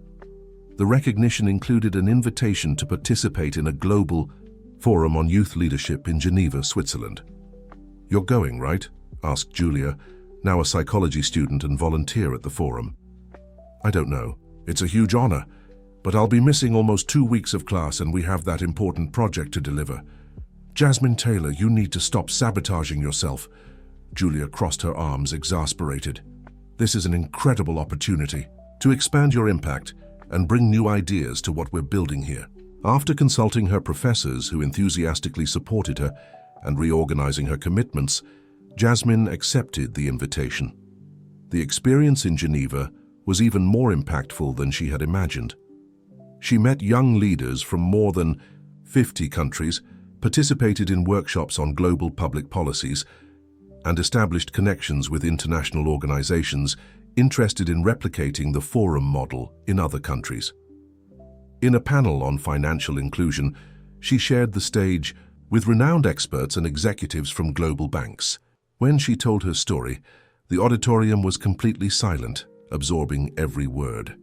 A: The recognition included an invitation to participate in a global forum on youth leadership in Geneva, Switzerland. You're going, right? Asked Julia, now a psychology student and volunteer at the forum. I don't know. It's a huge honor, but I'll be missing almost 2 weeks of class and we have that important project to deliver. Jasmine Taylor, you need to stop sabotaging yourself. Julia crossed her arms, exasperated. This is an incredible opportunity to expand your impact and bring new ideas to what we're building here. After consulting her professors who enthusiastically supported her and reorganizing her commitments, Jasmine accepted the invitation. The experience in Geneva was even more impactful than she had imagined. She met young leaders from more than 50 countries, participated in workshops on global public policies, and established connections with international organizations interested in replicating the forum model in other countries. In a panel on financial inclusion, she shared the stage with renowned experts and executives from global banks. When she told her story, the auditorium was completely silent, absorbing every word.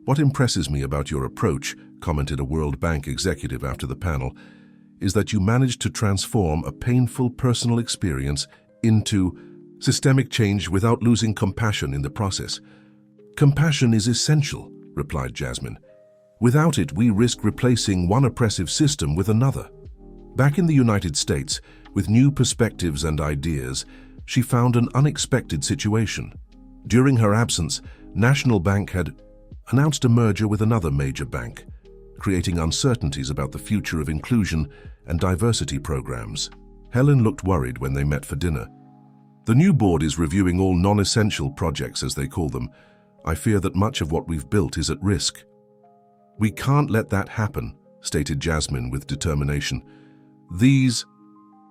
A: What impresses me about your approach, commented a World Bank executive after the panel, is that you managed to transform a painful personal experience into systemic change without losing compassion in the process. Compassion is essential, replied Jasmine. Without it, we risk replacing one oppressive system with another. Back in the United States, with new perspectives and ideas, she found an unexpected situation. During her absence, National Bank had announced a merger with another major bank, creating uncertainties about the future of inclusion and diversity programs. Helen looked worried when they met for dinner. The new board is reviewing all non-essential projects, as they call them. I fear that much of what we've built is at risk. We can't let that happen, stated Jasmine with determination. These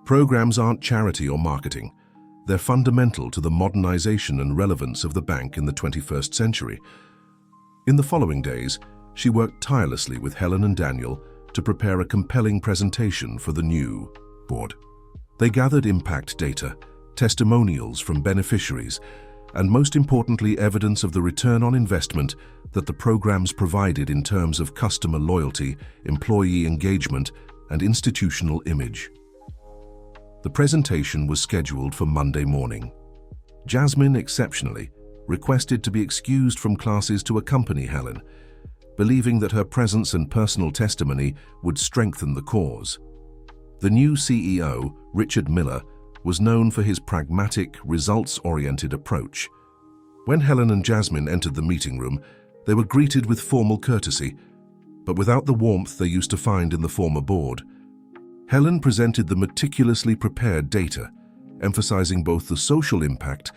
A: programs aren't charity or marketing. They're fundamental to the modernization and relevance of the bank in the 21st century. In the following days, she worked tirelessly with Helen and Daniel to prepare a compelling presentation for the new board. They gathered impact data, testimonials from beneficiaries, and most importantly, evidence of the return on investment that the programs provided in terms of customer loyalty, employee engagement, and institutional image. The presentation was scheduled for Monday morning. Jasmine, exceptionally, requested to be excused from classes to accompany Helen, believing that her presence and personal testimony would strengthen the cause. The new CEO, Richard Miller, was known for his pragmatic, results-oriented approach. When Helen and Jasmine entered the meeting room, they were greeted with formal courtesy, but without the warmth they used to find in the former board. Helen presented the meticulously prepared data, emphasizing both the social impact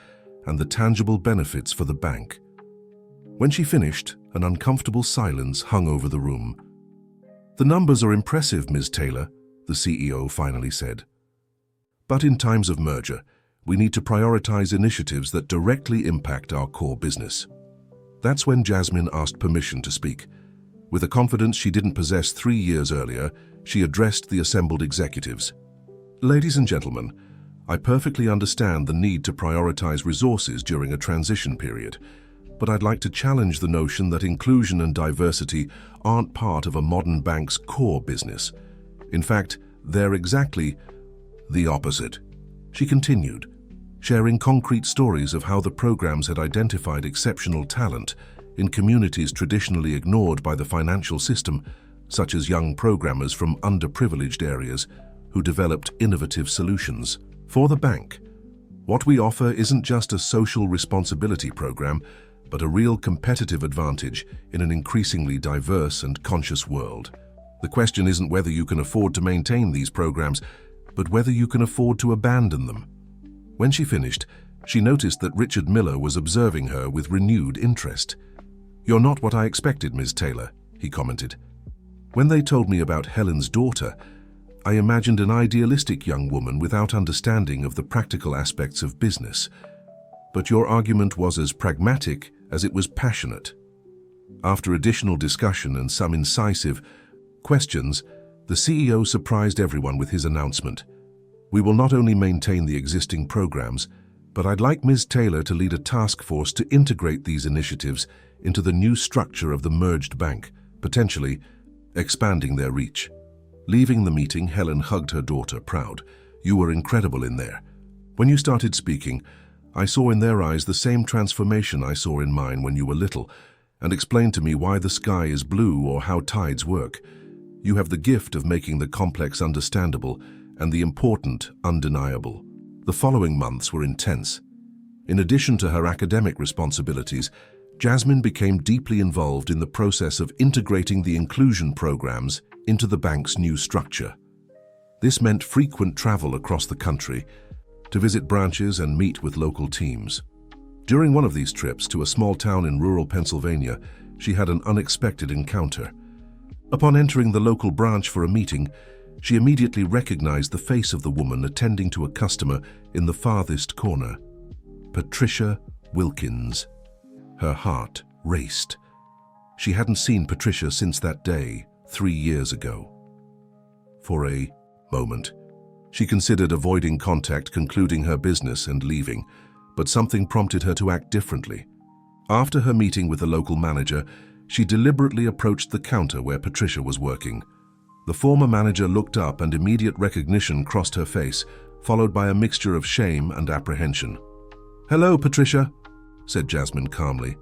A: and the tangible benefits for the bank. When she finished, an uncomfortable silence hung over the room. "The numbers are impressive, Ms. Taylor," the CEO finally said. "But in times of merger, we need to prioritize initiatives that directly impact our core business." That's when Jasmine asked permission to speak. With a confidence she didn't possess 3 years earlier, she addressed the assembled executives. "Ladies and gentlemen, I perfectly understand the need to prioritize resources during a transition period, but I'd like to challenge the notion that inclusion and diversity aren't part of a modern bank's core business. In fact, they're exactly the opposite." She continued, sharing concrete stories of how the programs had identified exceptional talent in communities traditionally ignored by the financial system, such as young programmers from underprivileged areas who developed innovative solutions. For the bank, what we offer isn't just a social responsibility program, but a real competitive advantage in an increasingly diverse and conscious world. The question isn't whether you can afford to maintain these programs, but whether you can afford to abandon them. When she finished, she noticed that Richard Miller was observing her with renewed interest. "You're not what I expected, Ms. Taylor," he commented. "When they told me about Helen's daughter, I imagined an idealistic young woman without understanding of the practical aspects of business. But your argument was as pragmatic as it was passionate." After additional discussion and some incisive questions, the CEO surprised everyone with his announcement. "We will not only maintain the existing programs, but I'd like Ms. Taylor to lead a task force to integrate these initiatives into the new structure of the merged bank, potentially expanding their reach." Leaving the meeting, Helen hugged her daughter, proud. "You were incredible in there. When you started speaking, I saw in their eyes the same transformation I saw in mine when you were little, and explained to me why the sky is blue or how tides work. You have the gift of making the complex understandable and the important undeniable." The following months were intense. In addition to her academic responsibilities, Jasmine became deeply involved in the process of integrating the inclusion programs into the bank's new structure. This meant frequent travel across the country to visit branches and meet with local teams. During one of these trips to a small town in rural Pennsylvania, she had an unexpected encounter. Upon entering the local branch for a meeting, she immediately recognized the face of the woman attending to a customer in the farthest corner. Patricia Wilkins. Her heart raced. She hadn't seen Patricia since that day, 3 years ago. For a moment, she considered avoiding contact, concluding her business and leaving, but something prompted her to act differently. After her meeting with the local manager, she deliberately approached the counter where Patricia was working. The former manager looked up and immediate recognition crossed her face, followed by a mixture of shame and apprehension. "Hello, Patricia," said Jasmine calmly.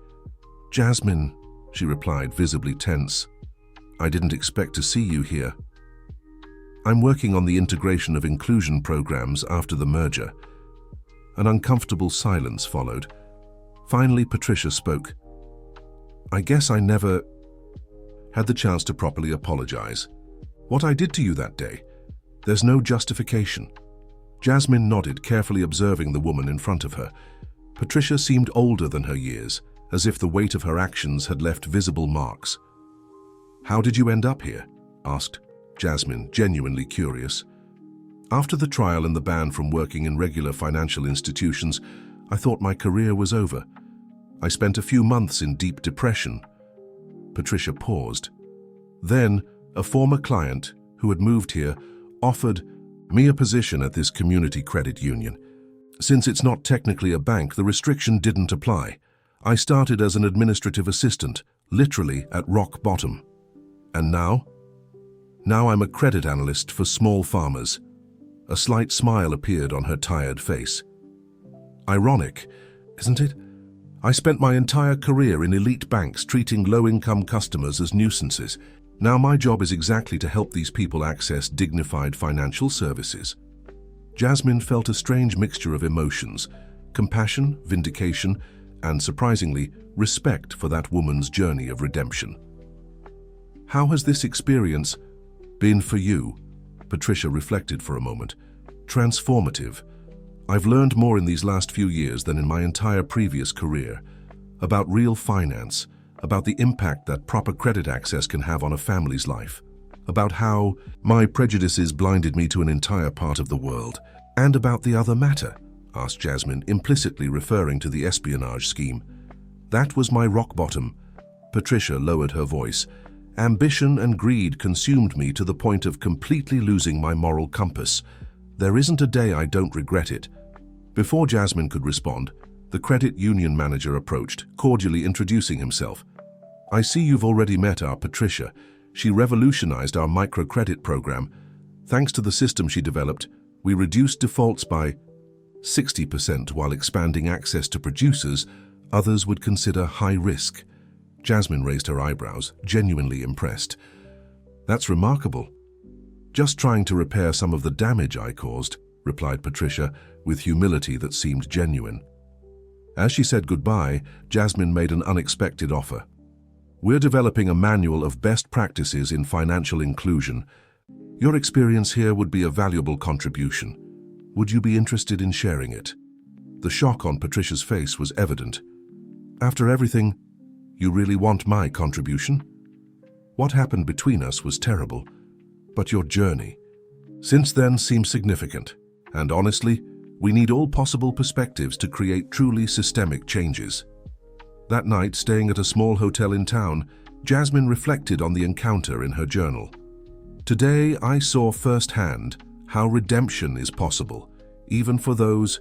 A: "Jasmine," she replied, visibly tense. "I didn't expect to see you here. I'm working on the integration of inclusion programs after the merger." An uncomfortable silence followed. Finally, Patricia spoke. "I guess I never had the chance to properly apologize. What I did to you that day, there's no justification." Jasmine nodded, carefully observing the woman in front of her. Patricia seemed older than her years, as if the weight of her actions had left visible marks. "How did you end up here?" asked Jasmine, genuinely curious. "After the trial and the ban from working in regular financial institutions, I thought my career was over. I spent a few months in deep depression." Patricia paused. "Then, a former client who had moved here offered me a position at this community credit union. Since it's not technically a bank, the restriction didn't apply. I started as an administrative assistant, literally at rock bottom. And now? Now I'm a credit analyst for small farmers." A slight smile appeared on her tired face. "Ironic, isn't it? I spent my entire career in elite banks treating low-income customers as nuisances. Now my job is exactly to help these people access dignified financial services." Jasmine felt a strange mixture of emotions: compassion, vindication, and surprisingly, respect for that woman's journey of redemption. "How has this experience been for you?" Patricia reflected for a moment. "Transformative. I've learned more in these last few years than in my entire previous career. About real finance, about the impact that proper credit access can have on a family's life, about how my prejudices blinded me to an entire part of the world, and about the other matter," asked Jasmine, implicitly referring to the espionage scheme. "That was my rock bottom." Patricia lowered her voice. "Ambition and greed consumed me to the point of completely losing my moral compass. There isn't a day I don't regret it." Before Jasmine could respond, the credit union manager approached, cordially introducing himself. "I see you've already met our Patricia. She revolutionized our microcredit program. Thanks to the system she developed, we reduced defaults by 60% while expanding access to producers others would consider high risk." Jasmine raised her eyebrows, genuinely impressed. "That's remarkable." "Just trying to repair some of the damage I caused," replied Patricia, with humility that seemed genuine. As she said goodbye, Jasmine made an unexpected offer. "We're developing a manual of best practices in financial inclusion. Your experience here would be a valuable contribution. Would you be interested in sharing it?" The shock on Patricia's face was evident. "After everything, you really want my contribution? What happened between us was terrible, but your journey since then seems significant, and honestly, we need all possible perspectives to create truly systemic changes." That night, staying at a small hotel in town, Jasmine reflected on the encounter in her journal. "Today, I saw firsthand how redemption is possible, even for those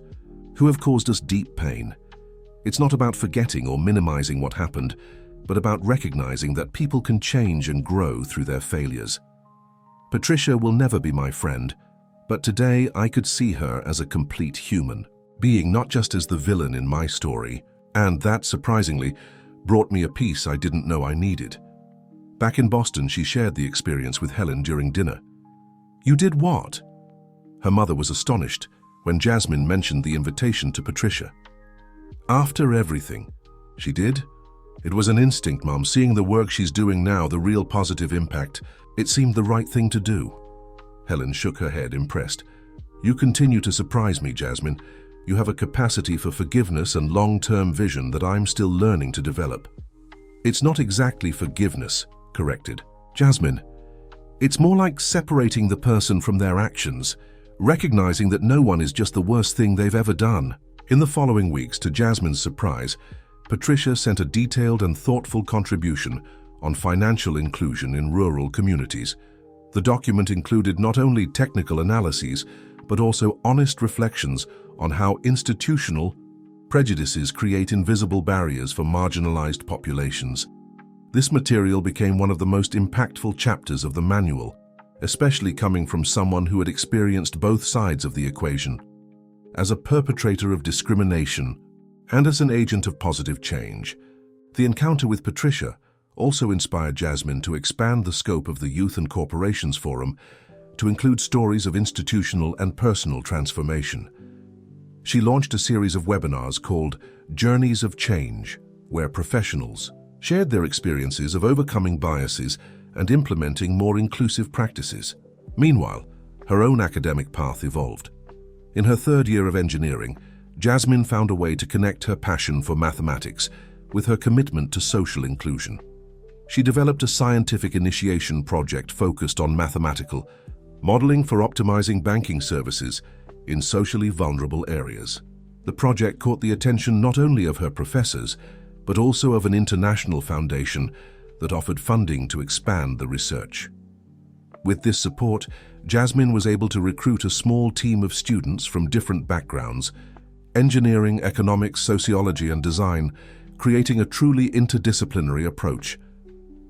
A: who have caused us deep pain. It's not about forgetting or minimizing what happened, but about recognizing that people can change and grow through their failures. Patricia will never be my friend, but today I could see her as a complete human being, not just as the villain in my story, and that, surprisingly, brought me a peace I didn't know I needed." Back in Boston, she shared the experience with Helen during dinner. "You did what?" Her mother was astonished when Jasmine mentioned the invitation to Patricia. "After everything." "She did? It was an instinct, Mom. Seeing the work she's doing now, the real positive impact, it seemed the right thing to do." Helen shook her head, impressed. "You continue to surprise me, Jasmine. You have a capacity for forgiveness and long-term vision that I'm still learning to develop." "It's not exactly forgiveness," corrected Jasmine. "It's more like separating the person from their actions, recognizing that no one is just the worst thing they've ever done." In the following weeks, to Jasmine's surprise, Patricia sent a detailed and thoughtful contribution on financial inclusion in rural communities. The document included not only technical analyses, but also honest reflections on how institutional prejudices create invisible barriers for marginalized populations. This material became one of the most impactful chapters of the manual, especially coming from someone who had experienced both sides of the equation. As a perpetrator of discrimination and as an agent of positive change, the encounter with Patricia also inspired Jasmine to expand the scope of the Youth and Corporations Forum to include stories of institutional and personal transformation. She launched a series of webinars called Journeys of Change, where professionals shared their experiences of overcoming biases and implementing more inclusive practices. Meanwhile, her own academic path evolved. In her third year of engineering, Jasmine found a way to connect her passion for mathematics with her commitment to social inclusion. She developed a scientific initiation project focused on mathematical modeling for optimizing banking services in socially vulnerable areas. The project caught the attention not only of her professors, but also of an international foundation that offered funding to expand the research. With this support, Jasmine was able to recruit a small team of students from different backgrounds, engineering, economics, sociology, and design, creating a truly interdisciplinary approach.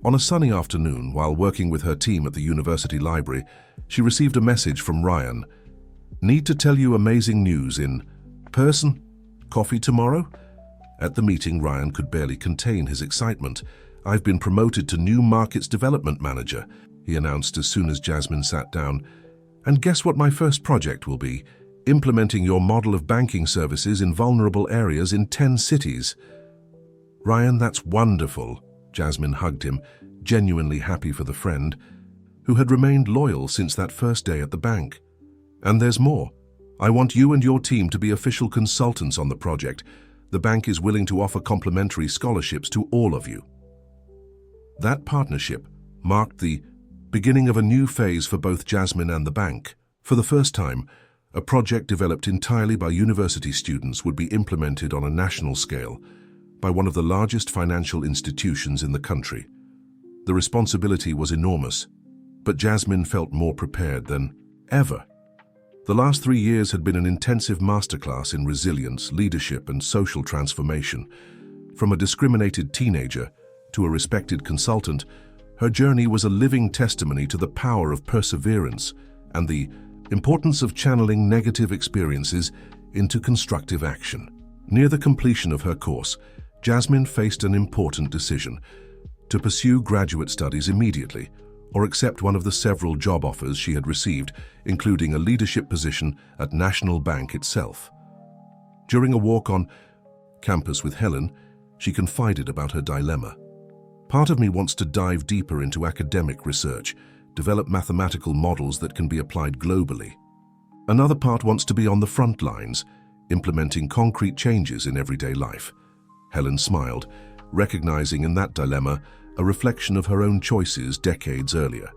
A: On a sunny afternoon, while working with her team at the university library, she received a message from Ryan. "Need to tell you amazing news in person. Coffee tomorrow?" At the meeting, Ryan could barely contain his excitement. I've been promoted to new markets development manager, he announced as soon as Jasmine sat down. And guess what my first project will be? Implementing your model of banking services in vulnerable areas in 10 cities. Ryan, that's wonderful. Jasmine hugged him, genuinely happy for the friend, who had remained loyal since that first day at the bank. And there's more. I want you and your team to be official consultants on the project. The bank is willing to offer complimentary scholarships to all of you. That partnership marked the beginning of a new phase for both Jasmine and the bank. For the first time, a project developed entirely by university students would be implemented on a national scale by one of the largest financial institutions in the country. The responsibility was enormous, but Jasmine felt more prepared than ever. The last 3 years had been an intensive masterclass in resilience, leadership, and social transformation. From a discriminated teenager to a respected consultant, her journey was a living testimony to the power of perseverance and the importance of channeling negative experiences into constructive action. Near the completion of her course, Jasmine faced an important decision: to pursue graduate studies immediately or accept one of the several job offers she had received, including a leadership position at National Bank itself. During a walk on campus with Helen, she confided about her dilemma. Part of me wants to dive deeper into academic research, develop mathematical models that can be applied globally. Another part wants to be on the front lines, implementing concrete changes in everyday life. Helen smiled, recognizing in that dilemma a reflection of her own choices decades earlier.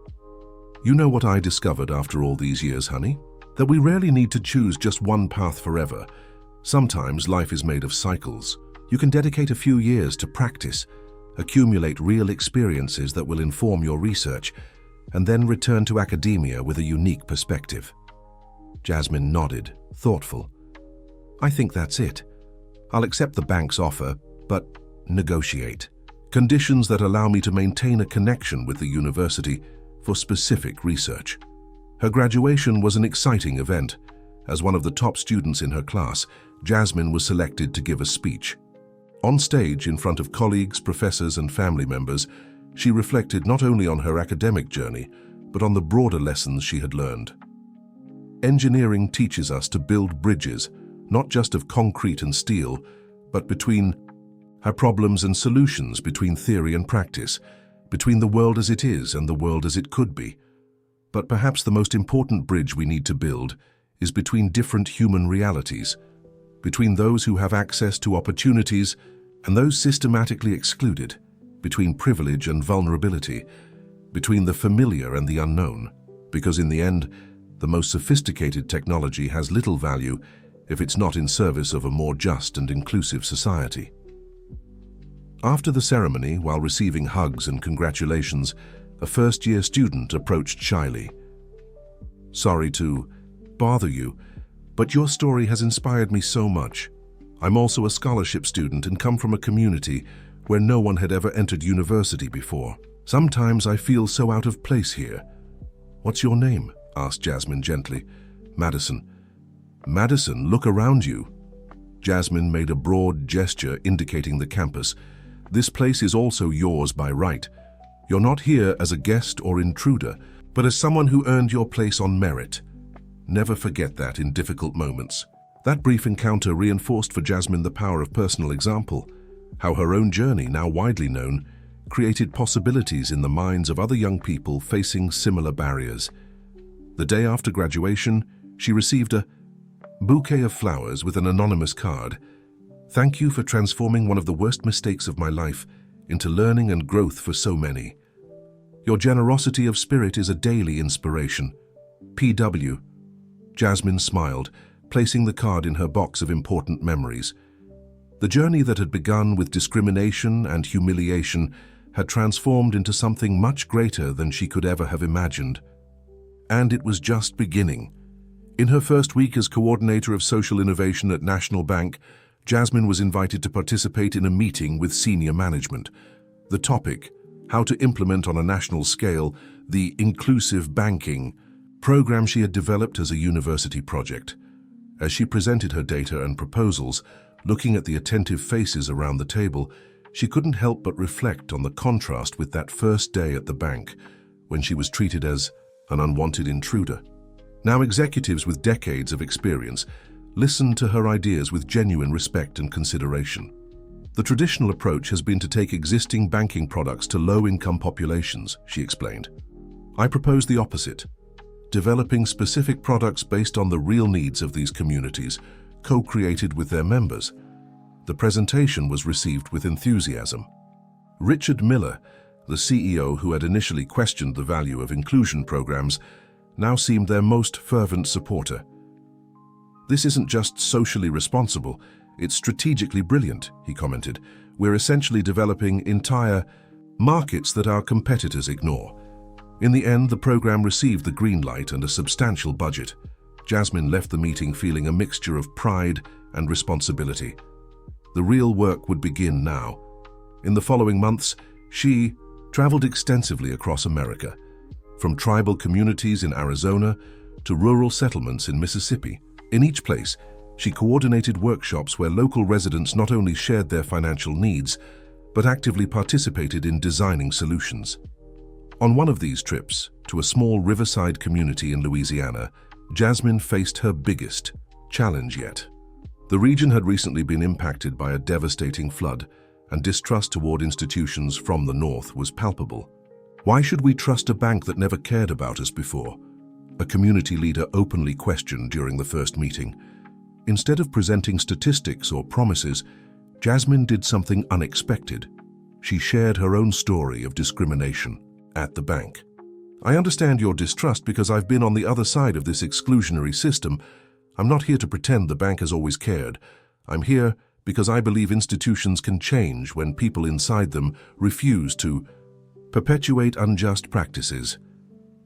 A: You know what I discovered after all these years, honey? That we rarely need to choose just one path forever. Sometimes life is made of cycles. You can dedicate a few years to practice, accumulate real experiences that will inform your research, and then return to academia with a unique perspective. Jasmine nodded, thoughtful. I think that's it. I'll accept the bank's offer, but negotiate. Conditions that allow me to maintain a connection with the university for specific research. Her graduation was an exciting event. As one of the top students in her class, Jasmine was selected to give a speech. On stage, in front of colleagues, professors, and family members, she reflected not only on her academic journey, but on the broader lessons she had learned. Engineering teaches us to build bridges, not just of concrete and steel, but between her problems and solutions, between theory and practice, between the world as it is and the world as it could be. But perhaps the most important bridge we need to build is between different human realities, between those who have access to opportunities and those systematically excluded, between privilege and vulnerability, between the familiar and the unknown, because in the end, the most sophisticated technology has little value if it's not in service of a more just and inclusive society. After the ceremony, while receiving hugs and congratulations, a first-year student approached shyly. Sorry to bother you, but your story has inspired me so much. I'm also a scholarship student and come from a community where no one had ever entered university before. Sometimes I feel so out of place here. What's your name? Asked Jasmine gently. Madison. Madison, look around you. Jasmine made a broad gesture indicating the campus. This place is also yours by right. You're not here as a guest or intruder, but as someone who earned your place on merit. Never forget that in difficult moments. That brief encounter reinforced for Jasmine the power of personal example, how her own journey, now widely known, created possibilities in the minds of other young people facing similar barriers. The day after graduation, she received a bouquet of flowers with an anonymous card. Thank you for transforming one of the worst mistakes of my life into learning and growth for so many. Your generosity of spirit is a daily inspiration. P.W. Jasmine smiled, placing the card in her box of important memories. The journey that had begun with discrimination and humiliation had transformed into something much greater than she could ever have imagined. And it was just beginning. In her first week as coordinator of social innovation at National Bank, Jasmine was invited to participate in a meeting with senior management. The topic, how to implement on a national scale the inclusive banking program she had developed as a university project. As she presented her data and proposals, looking at the attentive faces around the table, She couldn't help but reflect on the contrast with that first day at the bank, when she was treated as an unwanted intruder. Now executives with decades of experience listened to her ideas with genuine respect and consideration. The traditional approach has been to take existing banking products to low-income populations, she explained. I propose the opposite, developing specific products based on the real needs of these communities, co-created with their members. The presentation was received with enthusiasm. Richard Miller, the CEO who had initially questioned the value of inclusion programs, now seemed their most fervent supporter. This isn't just socially responsible, it's strategically brilliant, he commented. We're essentially developing entire markets that our competitors ignore. In the end, the program received the green light and a substantial budget. Jasmine left the meeting feeling a mixture of pride and responsibility. The real work would begin now. In the following months, she traveled extensively across America, from tribal communities in Arizona to rural settlements in Mississippi. In each place, she coordinated workshops where local residents not only shared their financial needs, but actively participated in designing solutions. On one of these trips, to a small riverside community in Louisiana, Jasmine faced her biggest challenge yet. The region had recently been impacted by a devastating flood, and distrust toward institutions from the north was palpable. Why should we trust a bank that never cared about us before? A community leader openly questioned during the first meeting. Instead of presenting statistics or promises, Jasmine did something unexpected. She shared her own story of discrimination at the bank. I understand your distrust because I've been on the other side of this exclusionary system. I'm not here to pretend the bank has always cared. I'm here because I believe institutions can change when people inside them refuse to perpetuate unjust practices.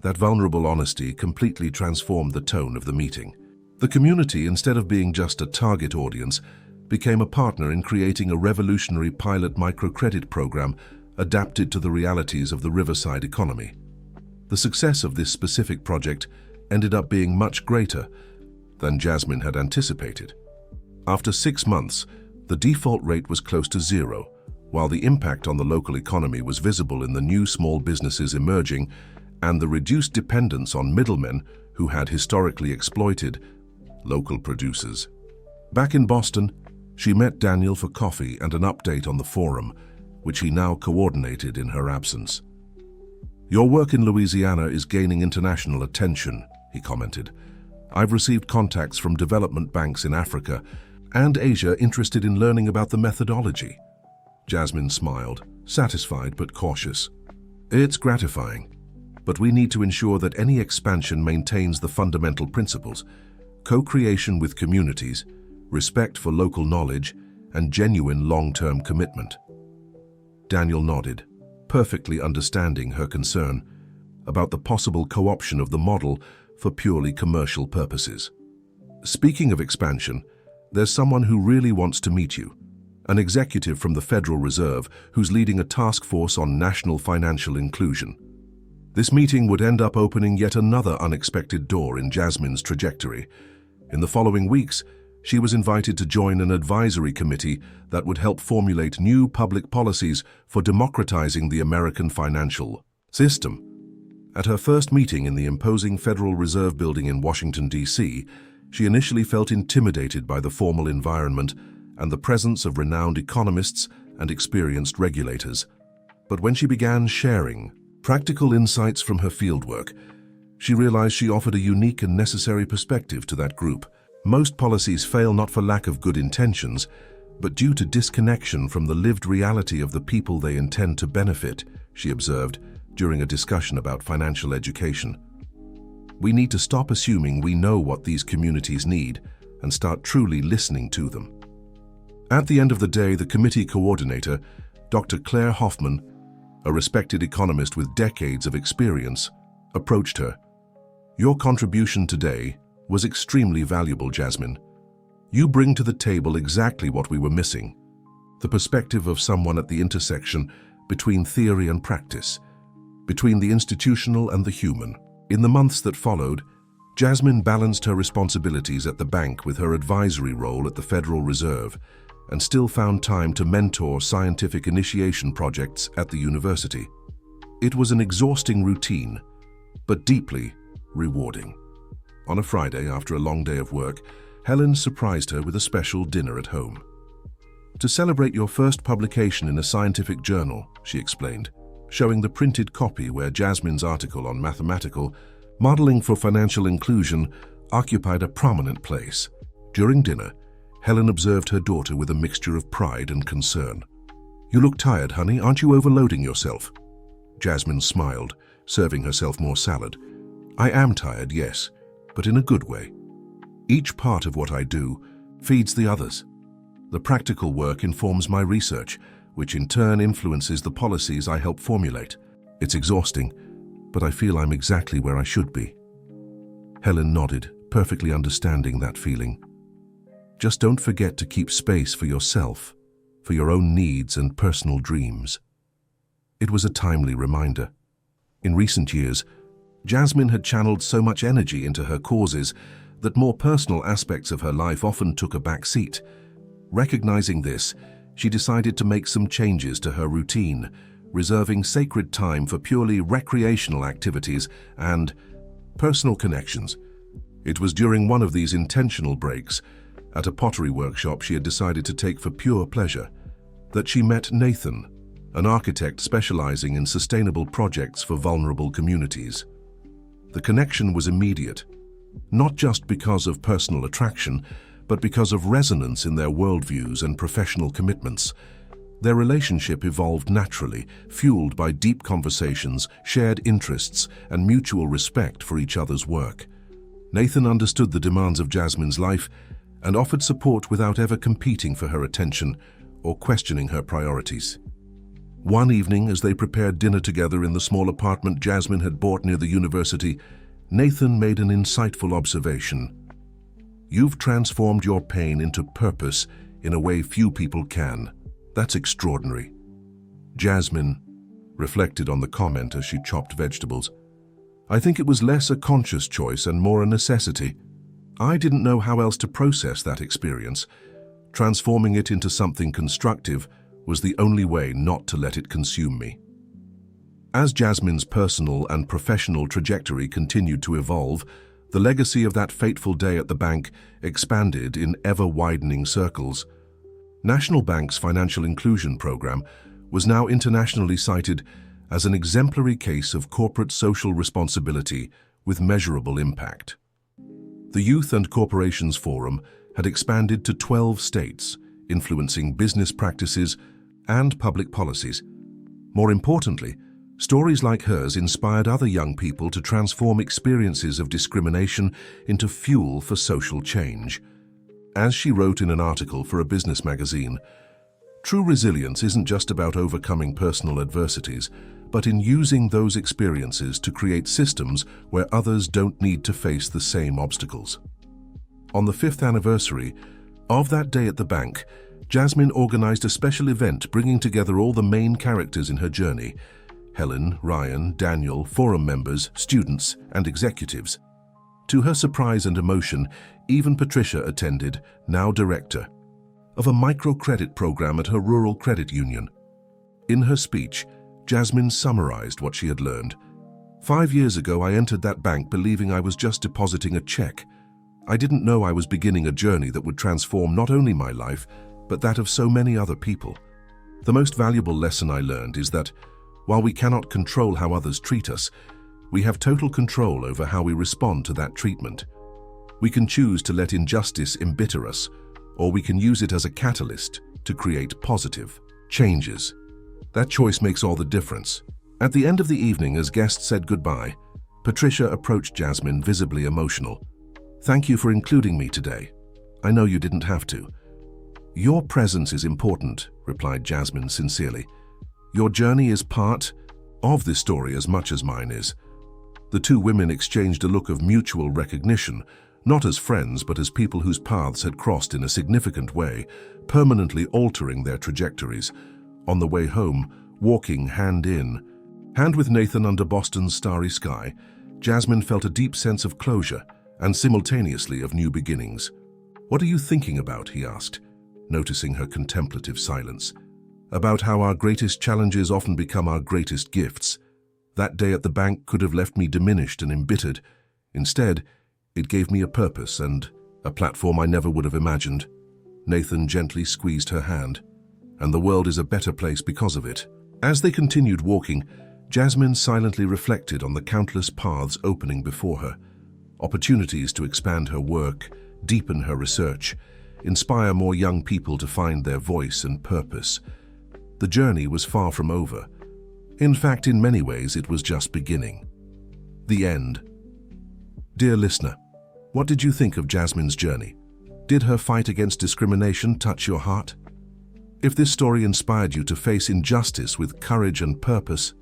A: That vulnerable honesty completely transformed the tone of the meeting. The community, instead of being just a target audience, became a partner in creating a revolutionary pilot microcredit program adapted to the realities of the riverside economy. The success of this specific project ended up being much greater than Jasmine had anticipated. After 6 months, the default rate was close to zero, while the impact on the local economy was visible in the new small businesses emerging and the reduced dependence on middlemen who had historically exploited local producers. Back in Boston, she met Daniel for coffee and an update on the forum, which he now coordinated in her absence. Your work in Louisiana is gaining international attention, he commented. I've received contacts from development banks in Africa and Asia interested in learning about the methodology. Jasmine smiled, satisfied but cautious. It's gratifying, but we need to ensure that any expansion maintains the fundamental principles: co-creation with communities, respect for local knowledge, and genuine long-term commitment. Daniel nodded, perfectly understanding her concern about the possible co-option of the model for purely commercial purposes. Speaking of expansion, there's someone who really wants to meet you, an executive from the Federal Reserve who's leading a task force on national financial inclusion. This meeting would end up opening yet another unexpected door in Jasmine's trajectory. In the following weeks, she was invited to join an advisory committee that would help formulate new public policies for democratizing the American financial system. At her first meeting in the imposing Federal Reserve building in Washington, D.C., she initially felt intimidated by the formal environment and the presence of renowned economists and experienced regulators. But when she began sharing practical insights from her fieldwork, she realized she offered a unique and necessary perspective to that group. Most policies fail not for lack of good intentions, but due to disconnection from the lived reality of the people they intend to benefit, she observed during a discussion about financial education. We need to stop assuming we know what these communities need and start truly listening to them. At the end of the day, the committee coordinator, Dr. Claire Hoffman, a respected economist with decades of experience, approached her. Your contribution today was extremely valuable, Jasmine. You bring to the table exactly what we were missing: the perspective of someone at the intersection between theory and practice, between the institutional and the human. In the months that followed, Jasmine balanced her responsibilities at the bank with her advisory role at the Federal Reserve. and still found time to mentor scientific initiation projects at the university. It was an exhausting routine, but deeply rewarding. On a Friday, after a long day of work, Helen surprised her with a special dinner at home. "To celebrate your first publication in a scientific journal," she explained, showing the printed copy where Jasmine's article on mathematical modeling for financial inclusion occupied a prominent place. During dinner, Helen observed her daughter with a mixture of pride and concern. "You look tired, honey. Aren't you overloading yourself?" Jasmine smiled, serving herself more salad. "I am tired, yes, but in a good way. Each part of what I do feeds the others. The practical work informs my research, which in turn influences the policies I help formulate. It's exhausting, but I feel I'm exactly where I should be." Helen nodded, perfectly understanding that feeling. "Just don't forget to keep space for yourself, for your own needs and personal dreams." It was a timely reminder. In recent years, Jasmine had channeled so much energy into her causes that more personal aspects of her life often took a back seat. Recognizing this, she decided to make some changes to her routine, reserving sacred time for purely recreational activities and personal connections. It was during one of these intentional breaks, at a pottery workshop she had decided to take for pure pleasure, that she met Nathan, an architect specializing in sustainable projects for vulnerable communities. The connection was immediate, not just because of personal attraction, but because of resonance in their worldviews and professional commitments. Their relationship evolved naturally, fueled by deep conversations, shared interests, and mutual respect for each other's work. Nathan understood the demands of Jasmine's life and offered support without ever competing for her attention or questioning her priorities. One evening, as they prepared dinner together in the small apartment Jasmine had bought near the university, Nathan made an insightful observation. "You've transformed your pain into purpose in a way few people can. That's extraordinary." Jasmine reflected on the comment as she chopped vegetables. "I think it was less a conscious choice and more a necessity. I didn't know how else to process that experience. Transforming it into something constructive was the only way not to let it consume me." As Jasmine's personal and professional trajectory continued to evolve, the legacy of that fateful day at the bank expanded in ever-widening circles. National Bank's financial inclusion program was now internationally cited as an exemplary case of corporate social responsibility with measurable impact. The Youth and Corporations Forum had expanded to 12 states, influencing business practices and public policies. More importantly, stories like hers inspired other young people to transform experiences of discrimination into fuel for social change. As she wrote in an article for a business magazine, "True resilience isn't just about overcoming personal adversities, but in using those experiences to create systems where others don't need to face the same obstacles." On the 5th anniversary of that day at the bank, Jasmine organized a special event bringing together all the main characters in her journey: Helen, Ryan, Daniel, forum members, students, and executives. To her surprise and emotion, even Patricia attended, now director of a microcredit program at her rural credit union. In her speech, Jasmine summarized what she had learned. "5 years ago, I entered that bank believing I was just depositing a check. I didn't know I was beginning a journey that would transform not only my life, but that of so many other people. The most valuable lesson I learned is that, while we cannot control how others treat us, we have total control over how we respond to that treatment. We can choose to let injustice embitter us, or we can use it as a catalyst to create positive changes. That choice makes all the difference." At the end of the evening, as guests said goodbye, Patricia approached Jasmine, visibly emotional. "Thank you for including me today. I know you didn't have to." "Your presence is important," replied Jasmine sincerely. "Your journey is part of this story as much as mine is." The two women exchanged a look of mutual recognition, not as friends but as people whose paths had crossed in a significant way, permanently altering their trajectories. On the way home, walking hand in hand with Nathan under Boston's starry sky, Jasmine felt a deep sense of closure and simultaneously of new beginnings. "What are you thinking about?" he asked. noticing her contemplative silence. About how our greatest challenges often become our greatest gifts. That day at the bank could have left me diminished and embittered. Instead, it gave me a purpose and a platform I never would have imagined. Nathan gently squeezed her hand, and the world is a better place because of it. As they continued walking, Jasmine silently reflected on the countless paths opening before her. Opportunities to expand her work, deepen her research, inspire more young people to find their voice and purpose. The journey was far from over. In fact, in many ways, it was just beginning. The end. Dear listener, what did you think of Jasmine's journey? Did her fight against discrimination touch your heart? If this story inspired you to face injustice with courage and purpose,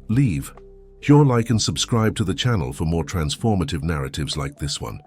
A: leave your like and subscribe to the channel for more transformative narratives like this one.